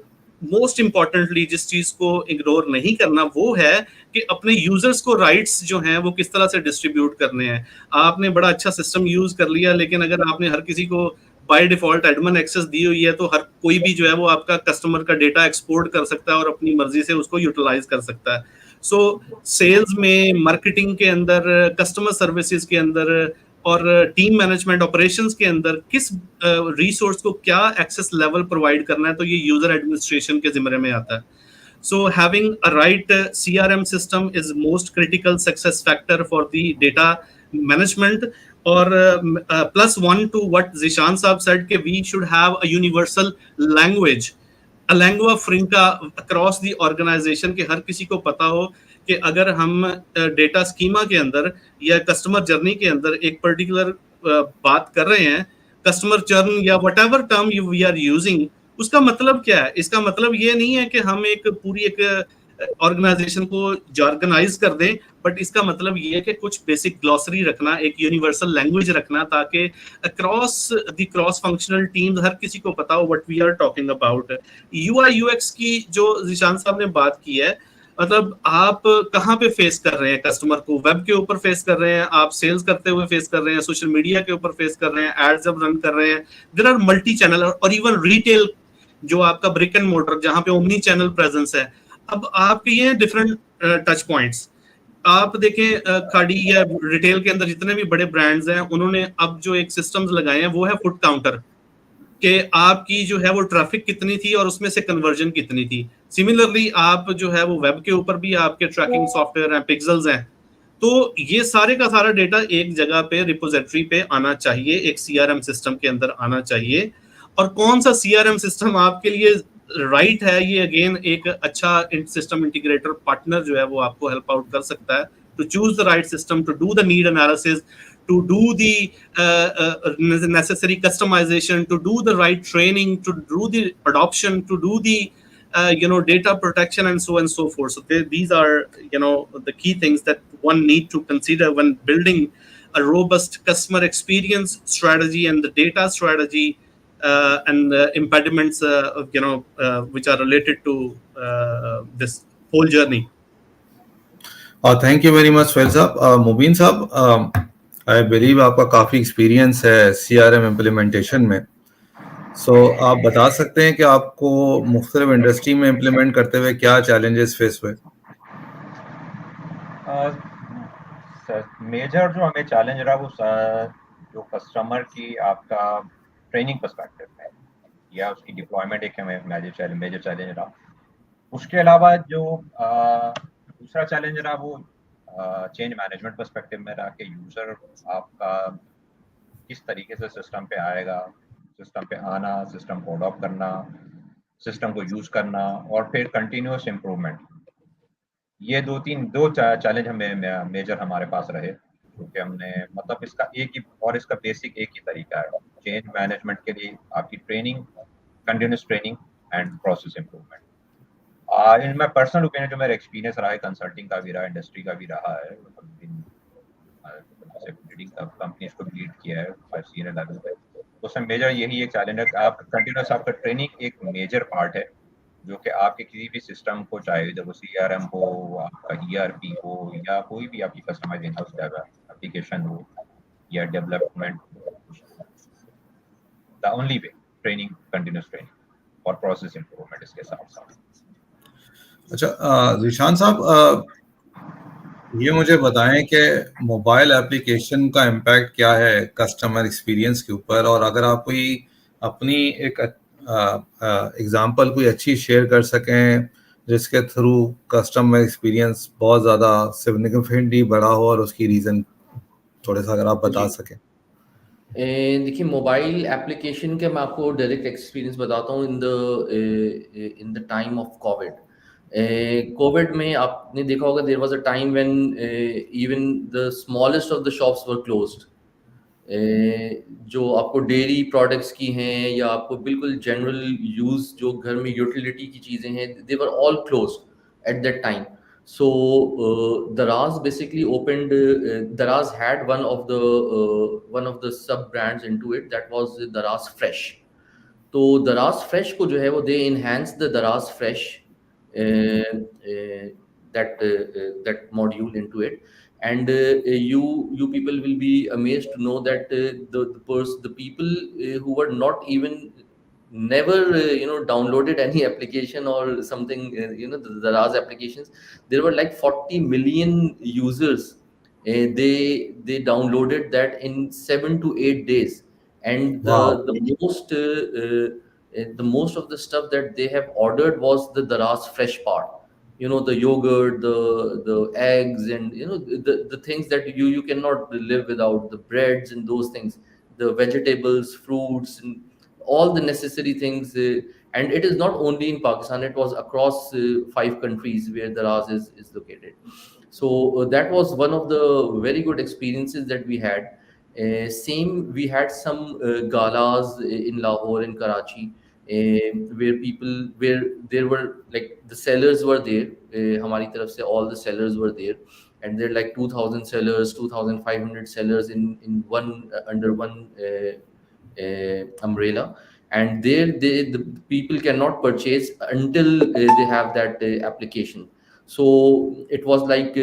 मोस्ट इंपॉर्टेंटली जिस चीज को इग्नोर नहीं करना वो है कि अपने यूजर्स को राइट्स जो हैं वो किस तरह से डिस्ट्रीब्यूट करने हैं। आपने बड़ा अच्छा सिस्टम यूज कर लिया, लेकिन अगर आपने हर किसी को बाय डिफॉल्ट एडमिन एक्सेस दी हुई है तो हर कोई भी जो है वो आपका कस्टमर का डेटा एक्सपोर्ट कर सकता है और अपनी मर्जी से उसको यूटिलाइज कर सकता है। सो सेल्स में, मार्केटिंग के अंदर, कस्टमर सर्विसेज के अंदर और टीम मैनेजमेंट ऑपरेशंस के अंदर किस रिसोर्स को क्या एक्सेस लेवल प्रोवाइड करना है, तो ये यूजर एडमिनिस्ट्रेशन के जिम्मे में आता है। So having a right CRM system is most critical success factor for the data management. Or plus one to what Zeeshan Saab said, कि we should have a universal language, a lingua franca across the organization, कि हर किसी को पता हो कि अगर हम data schema के अंदर या कस्टमर जर्नी के अंदर एक पर्टिकुलर बात कर रहे हैं, कस्टमर जर्नी या whatever term we are using, उसका मतलब क्या है। इसका मतलब ये नहीं है कि हम एक पूरी एक ऑर्गेनाइजेशन को जॉर्गनाइज कर दें, बट इसका मतलब ये है कि कुछ बेसिक ग्लॉसरी रखना, एक यूनिवर्सल लैंग्वेज रखना, ताकि across the cross functional team हर किसी को पता हो what we are talking about. UI UX की जो जीशान साहब ने बात की है, मतलब आप कहाँ पे फेस कर रहे हैं कस्टमर को? वेब के ऊपर फेस कर रहे हैं, आप सेल्स करते हुए फेस कर रहे हैं, सोशल मीडिया के ऊपर फेस कर रहे हैं, एड्स जब रन कर रहे हैं, देयर आर मल्टी चैनल, और इवन रिटेल जो आपका ब्रिक एंड मोटर जहां पे ओमनी चैनल प्रेजेंस है। अब आपके ये डिफरेंट टच पॉइंट्स आप देखें, खाड़ी या रिटेल के अंदर जितने भी बड़े ब्रांड्स हैं, उन्होंने अब जो एक सिस्टम्स लगाए हैं वो है फुट काउंटर, कि आपकी जो है वो ट्रैफिक कितनी थी और उसमें से कन्वर्जन कितनी थी। सिमिलरली आप जो है वो वेब के ऊपर भी आपके ट्रैकिंग सॉफ्टवेयर हैं, पिक्सेल्स हैं, तो ये सारे का सारा डेटा एक जगह पे रिपोजिटरी पे आना चाहिए, एक सीआरएम सिस्टम के अंदर आना चाहिए। और कौन सा सीआरएम सिस्टम आपके लिए राइट है, ये अगेन एक अच्छा सिस्टम इंटीग्रेटर पार्टनर जो है वो आपको हेल्प आउट कर सकता है to choose the right system, to do the need analysis, to do the necessary customization, to do the right training, to do the adoption, to do the data protection, and so forth. So these are the key things that one need to consider when building a robust customer experience strategy and the data strategy, and impediments which are related to this whole journey. Thank you very much Sohail साहब। मुबीन साहब, I believe आपका काफ़ी experience है CRM implementation में, सो आप बता सकते हैं कि आपको मुख्तलिफ इंडस्ट्री में इम्प्लीमेंट करते हुए क्या चैलेंजेस फेस हुए? मेजर जो हमें चैलेंज रहा वो जो कस्टमर की आपका ट्रेनिंग पर्सपेक्टिव है या उसकी डिप्लॉयमेंट एक हमें मेजर चैलेंज रहा। उसके अलावा जो दूसरा चैलेंज रहा वो चेंज मैनेजमेंट पर्सपेक्टिव में रहा कि यूज़र आपका किस तरीके से सिस्टम पे आएगा, सिस्टम पे आना, सिस्टम को अडॉप्ट करना, सिस्टम को यूज़ करना और फिर कंटिन्यूस इम्प्रूवमेंट। ये दो चैलेंज हमें मेजर हमारे पास रहे, क्योंकि हमने मतलब इसका एक ही और इसका बेसिक एक ही तरीका है चेंज मैनेजमेंट के लिए, आपकी training, continuous training and process improvement. In my personal opinion जो मेरा एक्सपीरियंस रहा है, कंसल्टिंग का भी रहा है, इंडस्ट्री का भी रहा है, लीडिंग कंपनीज को लीड किया है सीनियर लेवल पे, तो उसमें मेजर यही एक चैलेंज है कि आप कंटिन्यूस आपका ट्रेनिंग एक मेजर पार्ट है जो कि आपके किसी भी सिस्टम को, चाहे जब वो सीआरएम हो, आपका ईआरपी हो या कोई भी आपकी कस्टमाइज इन-हाउस एप्लीकेशन हो या development, the only way training, continuous training और प्रोसेस इंप्रूवमेंट इसके साथ साथ। अच्छा ज़ीशान साहब, ये मुझे बताएं कि मोबाइल एप्लीकेशन का इम्पैक्ट क्या है कस्टमर एक्सपीरियंस के ऊपर, और अगर आप कोई अपनी एक एग्जांपल कोई अच्छी शेयर कर सकें जिसके थ्रू कस्टमर एक्सपीरियंस बहुत ज़्यादा सिग्निफिकेंटली बढ़ा हो और उसकी रीज़न थोड़ा सा अगर आप बता सकें। देखिए, मोबाइल एप्लीकेशन के मैं आपको डायरेक्ट एक्सपीरियंस बताता हूँ in the time of COVID में आपने देखा होगा there was a time when even the smallest of the shops were closed. जो आपको डेयरी प्रोडक्ट्स की हैं या आपको बिल्कुल जनरल यूज जो घर में यूटिलिटी की चीज़ें हैं, they were all closed at that time. So Daraz basically opened. Daraz had one of the sub brands into it, that was Daraz Fresh. तो Daraz Fresh को जो है वो they enhanced the Daraz Fresh that module into it, and you people will be amazed to know that the people who were not even never downloaded any application or something, the Daraz applications, there were like 40 million users. They downloaded that in 7 to 8 days, and Wow. the most of the stuff that they have ordered was the Daraz Fresh part. The yogurt, the eggs, and the things that you cannot live without, the breads and those things, the vegetables, fruits, and all the necessary things. And it is not only in Pakistan, it was across 5 countries where Daraz is located. So that was one of the very good experiences that we had. Same, we had some galas in Lahore and Karachi, where there were like the sellers were there, हमारी तरफ से all the sellers were there, and there are like 2,000 sellers, 2,500 sellers in one under one umbrella, and there the people cannot purchase until they have that application. So it was like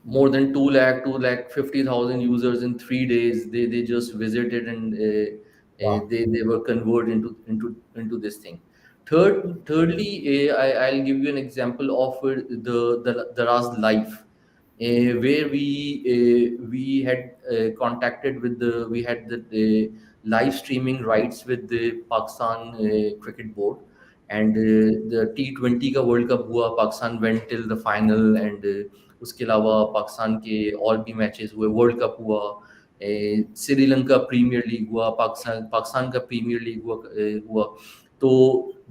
more than 2 lakh 2,50,000 users in 3 days. They just visited, and Wow. they were converted into this thing. Thirdly, I'll give you an example of the Daraz life, where we had contacted with we had the live streaming rights with the Pakistan cricket board, and the T20 का world cup हुआ, Pakistan went till the final, and उसके अलावा पाकिस्तान के और भी matches हुए, world cup हुआ, Sri Lanka premiere League हुआ, पाकिस्तान पाकिस्तान का प्रीमियर लीग हुआ, तो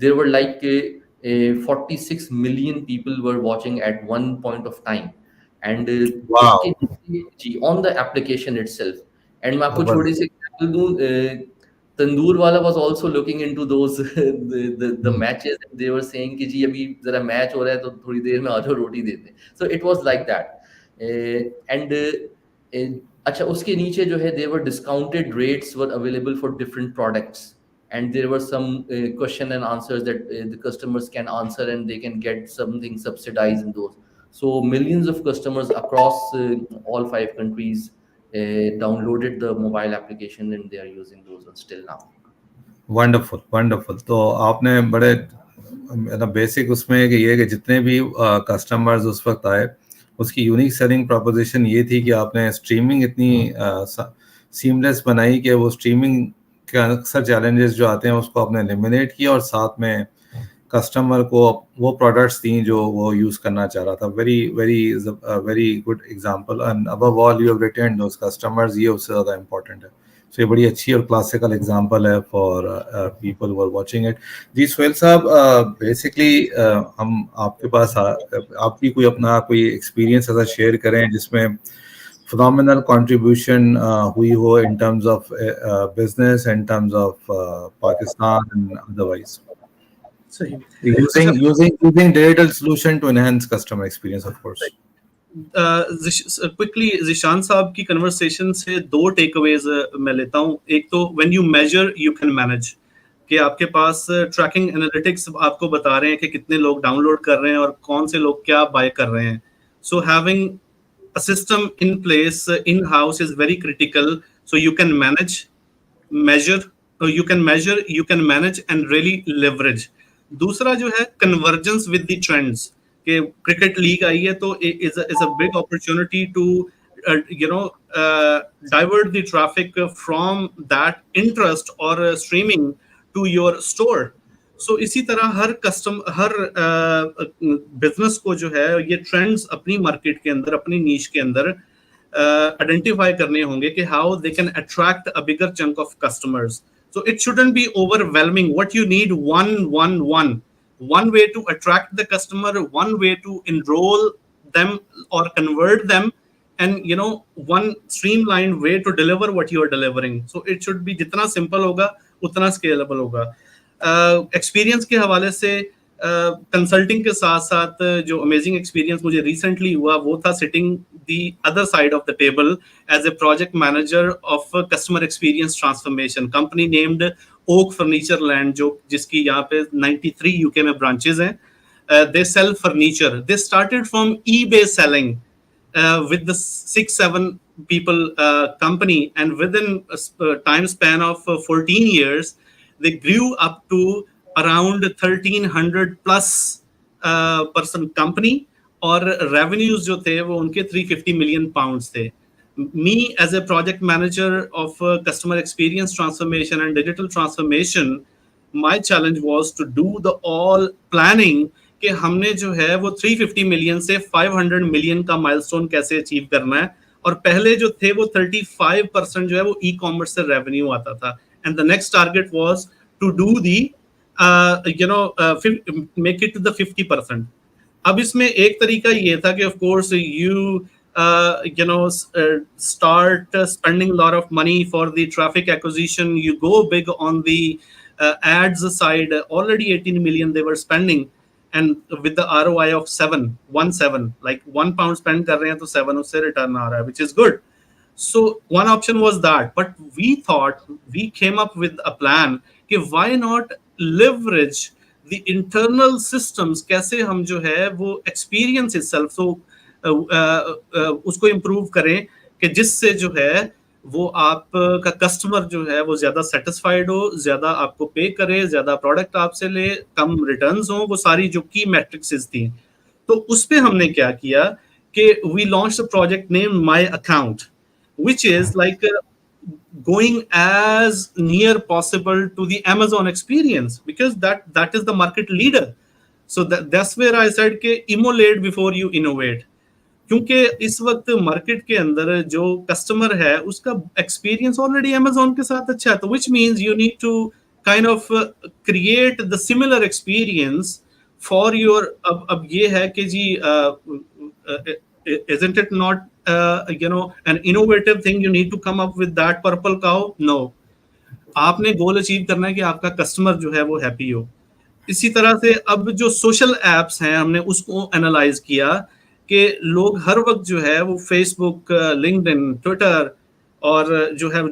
there were like 46 million people were watching at one point of time, and उसके Wow. जी on the application itself. And मैं आपको छोटी जबरदस्त. सी एग्जांपल दूं, तंदूर वाला was also looking into those the matches, and they were saying कि जी अभी जरा मैच हो रहा है तो थोड़ी देर में आ जाओ रोटी देते हैं. So it was like that. And अच्छा, उसके नीचे जो है there were discounted rates were available for different products, and there were some question and answers that the customers can answer, and they can get something subsidized in those. So millions of customers across all 5 countries downloaded the mobile application, and they are using those ones still now. Wonderful wonderful. तो आपने बड़े basic उसमें कि ये कि जितने भी customers उस वक्त आए, उसकी यूनिक सेलिंग प्रोपोजिशन ये थी कि आपने स्ट्रीमिंग इतनी सीमलेस बनाई कि वो स्ट्रीमिंग के अक्सर चैलेंजेस जो आते हैं उसको आपने एलिमिनेट किया, और साथ में कस्टमर को वो प्रोडक्ट्स दी जो वो यूज़ करना चाह रहा था. Very very very good example, and above all you have retained those customers. ये उससे ज़्यादा इंपॉर्टेंट है. सो ये बड़ी अच्छी और क्लासिकल एग्जांपल है for people who are watching it. जी सोहेल साहब, बेसिकली हम आपके पास आपकी कोई अपना कोई एक्सपीरियंस ऐसा शेयर करें जिसमें phenomenal contribution हुई हो in terms of business, in terms of Pakistan and otherwise. सही. Using digital solution to enhance customer experience, of course. Quickly Zeeshan साहब की कन्वर्सेशन से 2 टेकअवेज मैं लेता हूँ. एक तो when you measure you can manage, कि आपके पास ट्रैकिंग एनालिटिक्स आपको बता रहे हैं कि कितने लोग डाउनलोड कर रहे हैं और कौन से लोग क्या बाय कर रहे हैं. So having a system in place in house is very critical, so you can measure, you can manage and really leverage. दूसरा जो है convergence with the trends, कि cricket league आई है तो is a big opportunity to divert the traffic from that interest or streaming to your store. सो इसी तरह हर business को जो है ये ट्रेंड्स अपनी मार्केट के अंदर, अपनी नीश के अंदर आइडेंटिफाई करने होंगे कि how they can attract a bigger chunk of customers. So it shouldn't be overwhelming. What you need one way to attract the customer, one way to enroll them or convert them, and one streamlined way to deliver what you are delivering. So it should be जितना simple होगा उतना scalable होगा. Experience के हवाले से consulting के साथ साथ जो अमेजिंग एक्सपीरियंस मुझे रिसेंटली हुआ वो था sitting the other side of the table as a project manager of customer experience transformation company named Oak Furniture Land, जो जिसकी यहाँ पे 93 यूके में ब्रांचेस हैं. They sell furniture. They started from eBay selling with the 6-7 people company, and within a time span of 14 years they grew up to around 1,300 plus person company, और revenues जो थे वो उनके 350 million pounds थे. Me as a project manager of customer experience transformation and digital transformation, my challenge was to do the all planning कि हमने जो है वो 350 million से 500 million का माइलस्टोन कैसे अचीव करना है. और पहले जो थे वो 35% जो है वो ई-कॉमर्स से रेवेन्यू आता था, and the next target was to do the make it to the 50%. अब इसमें एक तरीका ये था कि of course you start spending a lot of money for the traffic acquisition. You go big on the ads side. Already 18 million they were spending, and with the ROI of 7, like £1 spend कर रहे हैं तो 7 उससे return आ रहा है, which is good. So one option was that, but we came up with a plan कि why not leverage the internal systems, कैसे हम जो है वो experience itself, so उसको improve करें कि जिससे जो है वो आपका कस्टमर जो है वो ज्यादा सेटिस्फाइड हो, ज्यादा आपको पे करे, ज्यादा प्रोडक्ट आपसे ले, कम रिटर्न्स हो, वो सारी जो की मैट्रिक्स थी। तो उस पे हमने क्या किया कि we launch the project name my account, which is like going as near possible to the Amazon experience, because that is the market leader. So that's where I said कि emulate before you innovate, क्योंकि इस वक्त market के अंदर जो customer है उसका experience already Amazon के साथ अच्छा है, तो which means you need to kind of create the similar experience for your. अब ये है कि जी isn't it not an innovative thing, you need to come up with that purple cow? No, आपने गोल अचीव करना है कि आपका customer जो है वो हैप्पी हो। इसी तरह से अब जो सोशल एप्स हैं हमने उसको एनालाइज किया कि लोग हर वक्त जो है वो फेसबुक, लिंक्डइन, ट्विटर और जो है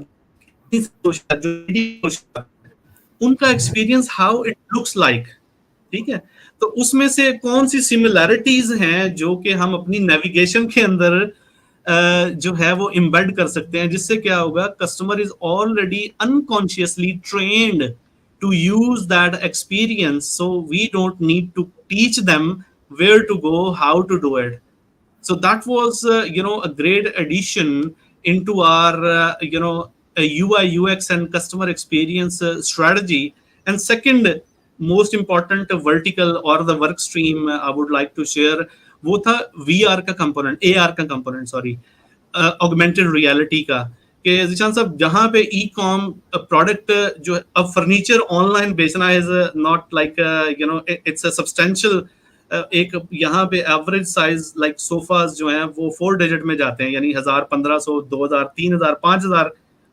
उनका experience how it looks like, ठीक है। तो उसमें से कौन सी सिमिलैरिटीज हैं जो कि हम अपनी नेविगेशन के अंदर जो है वो इम्बेड कर सकते हैं, जिससे क्या होगा, customer is already unconsciously trained to use that experience, so we don't need to teach them where to go, how to do it. So that was a great addition into our UI UX and customer experience strategy. And second most important vertical or the work stream I would like to share वो था VR का component, AR का component, sorry, augmented reality का, कि ज़ीशान साहब जहाँ पे e com product जो अब फर्नीचर ऑनलाइन बेचना is not like it's a substantial, एक यहाँ पे एवरेज साइज लाइक सोफाज जो हैं वो 4 डिजिट में जाते हैं, यानी 1000, 1500, 2000, 3000, 5000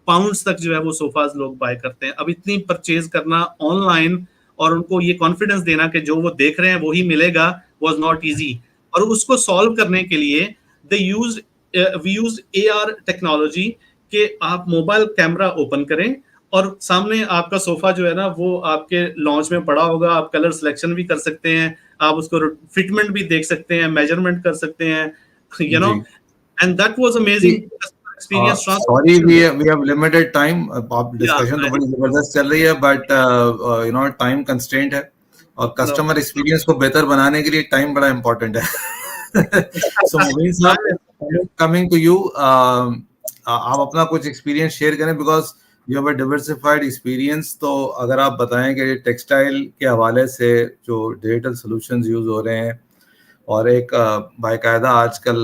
पाउंड्स तक जो है वो सोफाज लोग बाय करते हैं। अब इतनी परचेज करना ऑनलाइन और उनको ये कॉन्फिडेंस देना कि जो वो देख रहे हैं वो ही मिलेगा वाज नॉट इजी, और उसको सॉल्व करने के लिए वी यूज्ड AR टेक्नोलॉजी कि आप मोबाइल कैमरा ओपन करें और सामने आपका सोफा जो है ना वो आपके लॉन्च में पड़ा होगा, आप कलर सिलेक्शन भी कर सकते हैं, आप उसको फिटमेंट भी देख सकते हैं, मेजरमेंट कर सकते हैं, and that was amazing experience. Sorry we have limited time, आप डिस्कशन तो बड़ी जबरदस्त चल रही है, बट टाइम कंस्ट्रेंट है और कस्टमर एक्सपीरियंस को बेहतर बनाने के लिए टाइम बड़ा इंपॉर्टेंट है। सो मोबीन साहब, कमिंग टू यू, आप अपना कुछ एक्सपीरियंस शेयर करें, because you have a diversified experience. तो अगर आप बताएं कि टेक्सटाइल के हवाले से जो डिजिटल सॉल्यूशंस यूज हो रहे हैं, और एक बाकायदा आजकल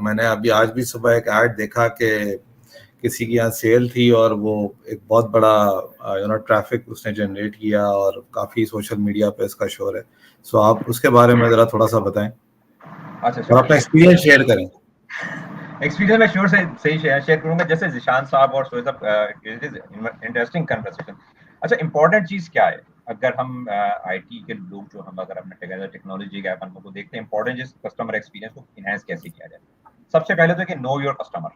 मैंने अभी आज भी सुबह एक ऐड देखा कि किसी की यहाँ सेल थी और वो एक बहुत बड़ा ट्रैफिक उसने जनरेट किया और काफ़ी सोशल मीडिया पे इसका शोर है। सो आप उसके बारे में ज़रा थोड़ा सा बताएं। अच्छा, और अपना एक्सपीरियंस शेयर करें। एक्सपीरियंस मैं श्योर से सही शेयर करूंगा, जैसे ज़ीशान साहब और सोहेल साहब, इट इज इंटरेस्टिंग कन्वर्सेशन। अच्छा, इंपॉर्टेंट चीज क्या है, अगर हम आईटी के लोग जो हम अगर अपने टेक्नोलॉजी के अपन को देखते हैं, इंपॉर्टेंट इज कस्टमर एक्सपीरियंस को इनहैंस कैसे किया जाए। सबसे पहले तो कि नो योर कस्टमर,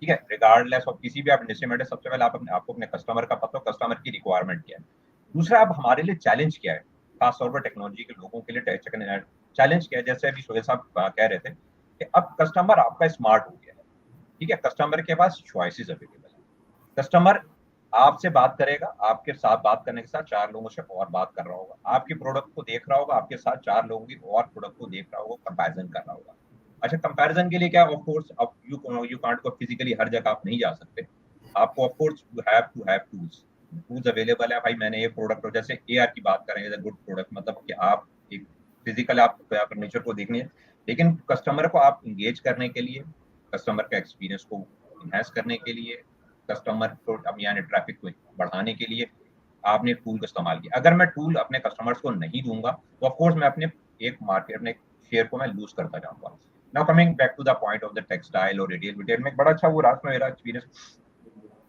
ठीक है, रिगार्डलेस ऑफ किसी भी आप इंडस्ट्री में, सबसे पहले आपको अपने कस्टमर का पता हो, कस्टमर की रिक्वायरमेंट क्या है। दूसरा, अब हमारे लिए चैलेंज क्या है, खासतौर पर टेक्नोलॉजी के लोगों के लिए चैलेंज क्या है। जैसे अभी सोहेल साहब कह रहे थे कि अब कस्टमर आपका स्मार्ट हो गया है, ठीक है, कस्टमर के पास चॉइसेस अवेलेबल है। कस्टमर आपसे बात करेगा, आपके साथ बात करने के साथ 4 लोगों से और बात कर रहा होगा, आपके प्रोडक्ट को देख रहा होगा, आपके साथ 4 लोगों की और प्रोडक्ट को देख रहा होगा, कंपैरिजन कर रहा होगा। अच्छा, कंपैरिजन के लिए क्या, ऑफ कोर्स अब यू कांट को फिजिकली हर जगह आप नहीं जा सकते, आपको of course you have to have tools available है। भाई मैंने ये प्रोडक्ट, जैसे AR की बात करें, एज अ गुड प्रोडक्ट, मतलब कि आप एक फिजिकल आप फर्नीचर को देखनी है, लेकिन कस्टमर को आप इंगेज करने के लिए, कस्टमर का एक्सपीरियंस को इनहैंस करने के लिए, कस्टमर को यानी ट्रैफिक को बढ़ाने के लिए आपने टूल का इस्तेमाल किया। अगर मैं टूल अपने कस्टमर्स को नहीं दूंगा तो ऑफ कोर्स मैं अपने एक मार्केट, अपने शेयर को मैं लूज करता जाऊंगा। Now coming back to the point of the textile और रिटेल में बड़ा अच्छा वो रात में मेरा एक्सपीरियंस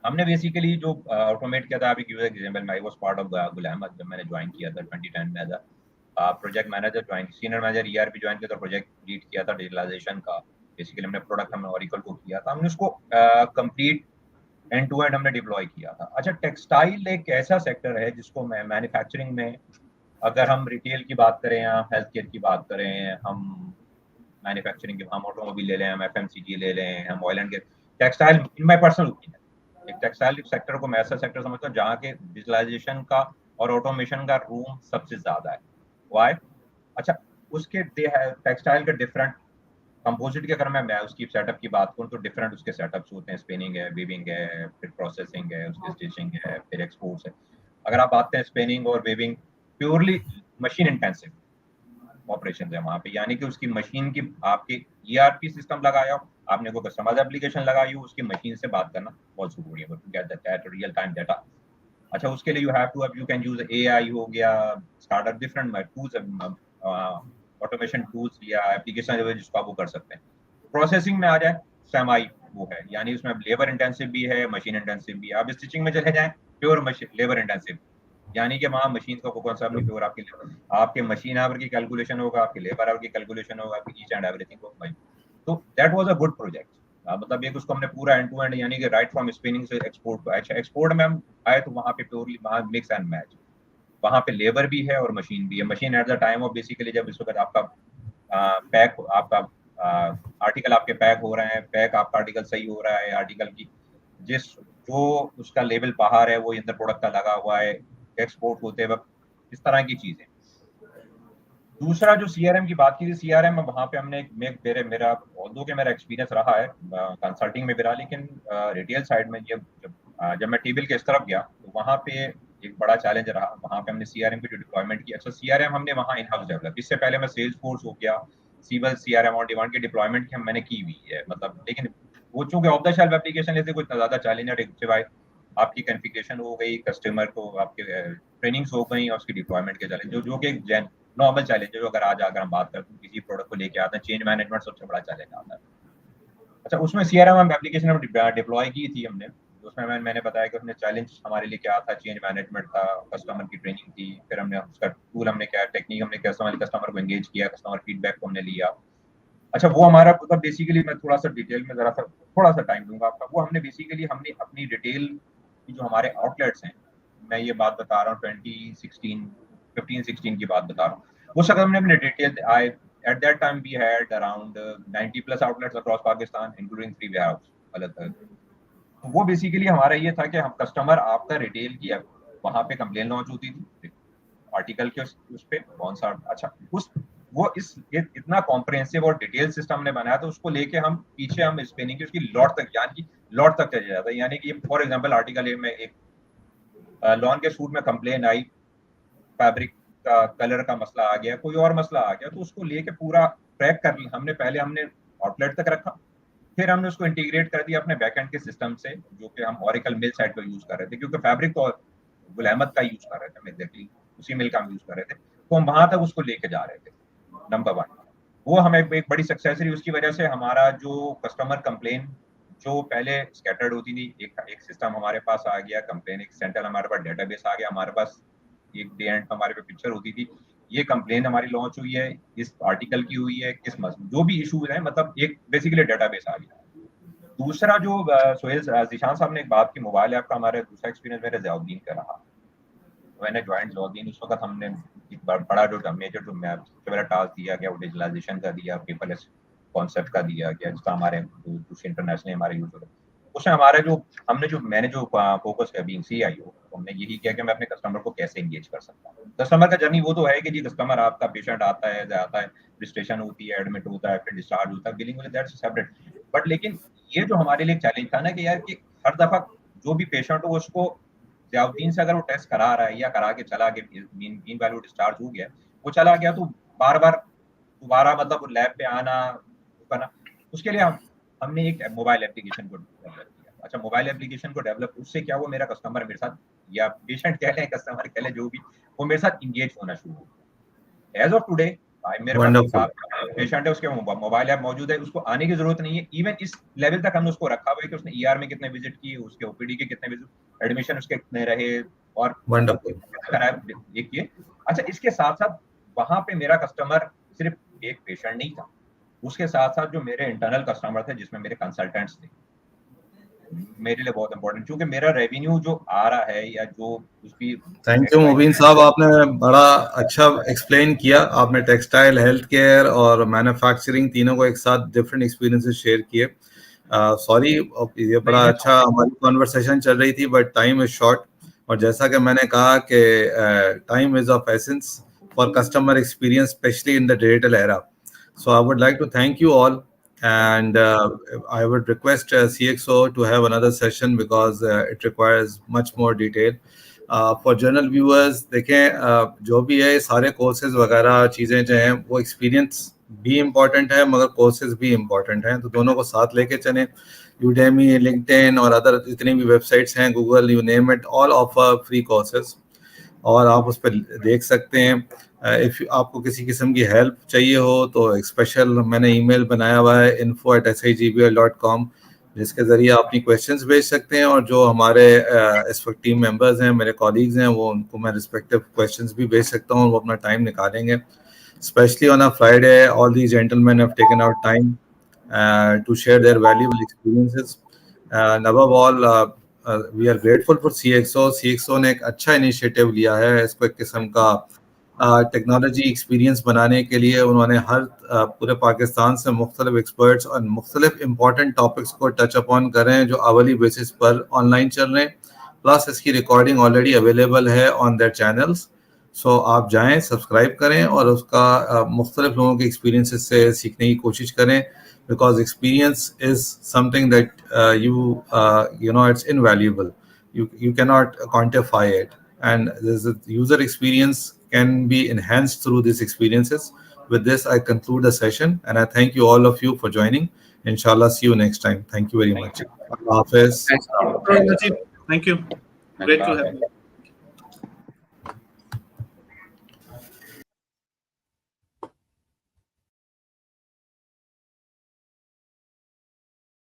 हमने बेसिकली जो ऑटोमेट किया था, अभी give example, I was part of Ghulam जब मैंने ज्वाइन किया था 2010 में as project manager join, senior manager ERP join किया था, प्रोजेक्ट लीड किया था डिजिटलाइजेशन का। बेसिकली हमने प्रोडक्ट हमने ऑरिकल को किया था, हमने उसको कंप्लीट एंड टू एंड हमने डिप्लॉय किया था। अच्छा, टेक्सटाइल एक ऐसा सेक्टर है जिसको मैं मैन्युफैक्चरिंग में, अगर हम रिटेल की बात करें या हेल्थ केयर की बात करें, हम मैन्युफैक्चरिंग के, हम ऑटोमोबाइल ले लें, हम एफएमसीजी ले लें, हम oil and gas, textile in my personal opinion एक टेक्सटाइल सेक्टर को मैं ऐसा सेक्टर समझता हूँ जहाँ के डिजिटलाइजेशन का और ऑटोमेशन का रूम सबसे ज्यादा है। वाई? अच्छा, उसके टेक्सटाइल के डिफरेंट कंपोजिट के, अगर मैं उसकी सेटअप की बात करूँ तो डिफरेंट उसके सेटअप्स होते हैं, स्पिनिंग है, वीविंग है, फिर प्रोसेसिंग है, उसकी स्टिचिंग है, फिर एक्सपोर्ट्स है। अगर आप बात करें स्पिनिंग और weaving, purely machine intensive operation है वहाँ पे, यानी कि उसकी मशीन की, आपके ईआरपी सिस्टम लगाया हो, आपने कोई कस्टमाइज एप्लीकेशन लगाई हो, उसकी मशीन से बात करना बहुत जरूरी है to get that real time data. अच्छा, उसके लिए यू हैव टू, अब यू कैन यूज एआई हो गया, startup different tools, automation tools या एप्लीकेशन जो है जिसको आप वो कर सकते हैं। प्रोसेसिंग में आ जाए, सेमाई वो है, यानी उसमें लेबर इंटेंसिव भी है, मशीन इंटेंसिव भी है। आप स्टिचिंग में चले जाएं, प्योर मशीन लेबर इंटेंसिव, यानी कि वहाँ मशीन का कोई कॉन्सेप्ट नहीं, प्योर आपके मशीन आवर की कैलकुलेशन होगा, आपके लेबर आवर की कैलकुलेशन होगा, आपकी ईच एंड एवरीथिंग होगा। तो that was a good project. मतलब एक उसको हमने पूरा एंड टू एंड, यानी कि राइट फ्रॉम स्पिनिंग से एक्सपोर्ट। अच्छा, एक्सपोर्ट में हम आए तो वहाँ पे प्योरली वहाँ मिक्स एंड मैच, वहाँ पे लेबर भी है और मशीन भी है। Machine at the time of basically जब इस वक्त आपका पैक, आपका आर्टिकल आपके पैक हो रहे हैं, पैक आपका आर्टिकल सही हो रहा है, आर्टिकल की जिस जो उसका लेवल बाहर है वो अंदर प्रोडक्ट का लगा हुआ है, एक्सपोर्ट होते वक्त, इस तरह की चीजें। दूसरा जो सीआरएम की बात की थी, सीआरएम में वहाँ पे हमने मेरा ऑल्दो के मेरा एक्सपीरियंस रहा है कंसल्टिंग में भी रहा, लेकिन रिटेल साइड में जब मैं टेबल के इस तरफ गया तो वहाँ पे एक बड़ा चैलेंज रहा। वहाँ पे हमने सीआरएम की जो डिप्लॉयमेंट की, अच्छा सीआरएम हमने वहाँ इन हाउस डेवलप, इससे पहले मैं सेल्स फोर्स हो गया, सीबल सीआरएम और डिमांड की डिप्लॉयमेंट की मैंने की हुई है, मतलब। लेकिन वो चूंकि ऑफ द शेल्फ एप्लीकेशन लेते कुछ ज्यादा चैलेंज सिवाय आपकी कॉन्फ़िगरेशन हो गई, कस्टमर को आपके ट्रेनिंग्स हो गई और उसकी डिप्लॉयमेंट के चैलेंज जो कि नॉर्मल चैलेंज है। जो अगर आज अगर हम बात करते हैं किसी प्रोडक्ट को लेके आते हैं, चेंज मैनेजमेंट सबसे बड़ा चैलेंज आता है। अच्छा, उसमें सीआरएम हम एप्लीकेशन डिप्लॉय की थी हमने, उसमें मैंने बताया कि उसमें चैलेंज हमारे लिए क्या था, चेंज मैनेजमेंट था, कस्टमर की ट्रेनिंग थी, फिर हमने उसका टूल, हमने क्या टेक्निक, हमने कस्टमर को एंगेज किया, कस्टमर फीडबैक को हमने लिया। अच्छा, वो हमारा मतलब बेसिकली, मैं थोड़ा सा डिटेल में थोड़ा सा टाइम दूंगा आपका, वो हमने बेसिकली हमने अपनी डिटेल की जो हमारे आउटलेट्स हैं, मैं ये बात बता रहा हूँ 2016 की बात बता रहा हूँ। उस वक्त हमने अपने retail I at that time we had around 90 plus outlets across Pakistan including 3 warehouse अलग अलग। तो वो बेसिकली हमारा ये था कि हम कस्टमर आपका रिटेल की, वहाँ पे कंप्लेन लॉन्च होती थी आर्टिकल के उस पे कौन सा, अच्छा उस वो इतना कॉम्प्रिहेंसिव और डिटेल सिस्टम हमने बनाया था, उसको लेके हम पीछे हम स्पिनिंग की उसकी लॉट तक, यानी कि लॉट तक चले जाता है। यानी कि फॉर एग्जांपल आर्टिकल ए में एक लॉन के सूट में कंप्लेन आई, फैब्रिक का कलर का मसला आ गया, कोई और मसला आ गया, तो उसको लेके पूरा ट्रैक कर लिया हमने। पहले हमने आउटलेट तक रखा, फिर हमने उसको इंटीग्रेट कर दिया अपने बैकएंड के सिस्टम से, जो कि हम ऑरिकल मिल साइड पर यूज कर रहे थे, क्योंकि फैब्रिक तो गुलामत का यूज कर रहे थे, एग्जैक्टली उसी मिल का हम यूज कर रहे थे, तो हम वहां तक उसको लेके जा रहे थे। नंबर 1 वो हमें एक बड़ी सक्सेस रही, उसकी वजह से हमारा जो कस्टमर कंप्लेन जो पहले स्कैटर्ड होती थी, एक सिस्टम हमारे पास आ गया, कंप्लेन एक सेंटर हमारे पास, डेटाबेस आ गया हमारे पास, एक डे एंड हमारे पे पिक्चर होती थी, ये कंप्लेन हमारी लॉन्च हुई है, इस आर्टिकल की हुई है, किस जो भी इशू है, मतलब एक बेसिकली डेटाबेस आ गया। दूसरा जो सोहेल जीशान साहब ने एक बात की, मोबाइल ऐप का, हमारे दूसरा एक्सपीरियंस मेरे ज़ियाउद्दीन का रहा। मैंने ज्वाइन ज़ियाउद्दीन, उस वक्त हमने एक बड़ा जो मेजर जो सबसे बड़ा टास्क दिया गया वो डिजिटलाइजेशन का दिया, पेपरलेस कॉन्सेप्ट का दिया गया, जिसका हमारे दूसरे इंटरनेशनल हमारे यूज हो रहे। उसमें हमारे जो मैंने जो फोकस किया बीइंग सीआईओ, तो हमने यही किया कि मैं अपने कस्टमर को कैसे एंगेज कर सकता हूँ। कस्टमर का जर्नी वो तो है कि जी कस्टमर आपका पेशेंट आता है, रजिस्ट्रेशन होती है, एडमिट होता है, फिर डिस्चार्ज होता है, बिलिंग होता है, दैट्स सेपरेट। बट लेकिन ये जो हमारे लिए चैलेंज था ना कि यार कि हर दफा जो भी पेशेंट हो उसको ज़ियाउद्दीन से अगर वो टेस्ट करा रहा है या करा के चला के मीन वैल्यू डिस्चार्ज हो गया, वो चला गया, तो बार बार दोबारा मतलब लैब पे आना करना, उसके लिए हमने एक मोबाइल एप्लीकेशन को डेवलप किया। अच्छा, मोबाइल एप्लीकेशन को डेवलप, उससे क्या हुआ, मेरा कस्टमर मेरे साथ, या पेशेंट कह लें, कस्टमर कह लें, जो भी, वो मेरे साथ इंगेज होना शुरू हो गया। एज ऑफ टुडे भाई मेरे पास Wonderful. पेशेंट है, उसके मोबाइल ऐप मौजूद है, उसको आने की जरूरत नहीं है। इवन इस लेवल तक हमने उसको रखा हुआ है कि उसने ईआर में कितने विजिट किए, उसके ओपीडी के कितने विजिट, एडमिशन उसके कितने रहे, और Wonderful. कराया ये किए। अच्छा, इसके साथ साथ वहां पे मेरा कस्टमर सिर्फ एक पेशेंट नहीं था, उसके साथ साथ जो मेरे इंटरनल कस्टमर थे जिसमें मेरे कंसल्टेंट्स थे, मेरे लिए बहुत इंपॉर्टेंट, क्योंकि मेरा रेवेन्यू जो आ रहा है या जो उसकी थैंक यू मुबीन साहब, आपने बड़ा अच्छा एक्सप्लेन किया। आपने टेक्सटाइल, हेल्थ केयर और मैन्युफैक्चरिंग तीनों को एक साथ डिफरेंट एक्सपीरियंसेस शेयर किए। सॉरी, ये बड़ा नहीं अच्छा हमारी कॉन्वर्सेशन चल रही थी, बट टाइम इज शॉर्ट। और जैसा कि मैंने कहा कि time is of essence for customer experience, specially in the digital era. So I would like to thank you all, and I would request CxO to have another session because it requires much more detail. For general viewers, देखें जो भी है सारे courses वगैरह चीज़ें जो हैं वो experience भी important है मगर courses भी important हैं, तो दोनों को साथ लेके चलें. Udemy, LinkedIn और अदर जितनी भी websites हैं, Google, you name it, all offer free courses. और आप उस पर देख सकते हैं. इफ़ आपको किसी किस्म की हेल्प चाहिए हो तो एक स्पेशल मैंने ईमेल बनाया हुआ है info@sigbl.com, जिसके ज़रिए आप अपनी क्वेश्चंस भेज सकते हैं, और जो हमारे इस वक्त टीम मेंबर्स हैं, मेरे कॉलीग्स हैं, वो उनको मैं रिस्पेक्टिव क्वेश्चंस भी भेज सकता हूँ, वो अपना टाइम निकालेंगे. Specially on a Friday, all these gentleman have taken out time to share their valuable experiences. And above all, we are grateful for CxO. CxO ने एक अच्छा इनिशिएटिव लिया है, इसको एक किस्म का टेक्नोलॉजी एक्सपीरियंस बनाने के लिए. उन्होंने हर पूरे पाकिस्तान से मुख्तलिफ एक्सपर्ट्स और मुख्तलिफ इंपॉर्टेंट टॉपिक्स को टच अपॉन कर रहे हैं जो अवली बेसिस पर ऑनलाइन चल रहे हैं. प्लस इसकी रिकॉर्डिंग ऑलरेडी अवेलेबल है ऑन देयर चैनल्स. सो आप जाएं, सब्सक्राइब करें और उसका मुख्तलिफ लोगों के एक्सपीरियंसेस से सीखने की कोशिश करें, because experience is something that you know it's invaluable. You cannot quantify it, and the user experience can be enhanced through these experiences. With this, I conclude the session, and I thank you all of you for joining. Inshallah, see you next time. Thank you very much. Allah Hafiz. Thanks a lot. Thank you. Thanks a lot. Great to have you.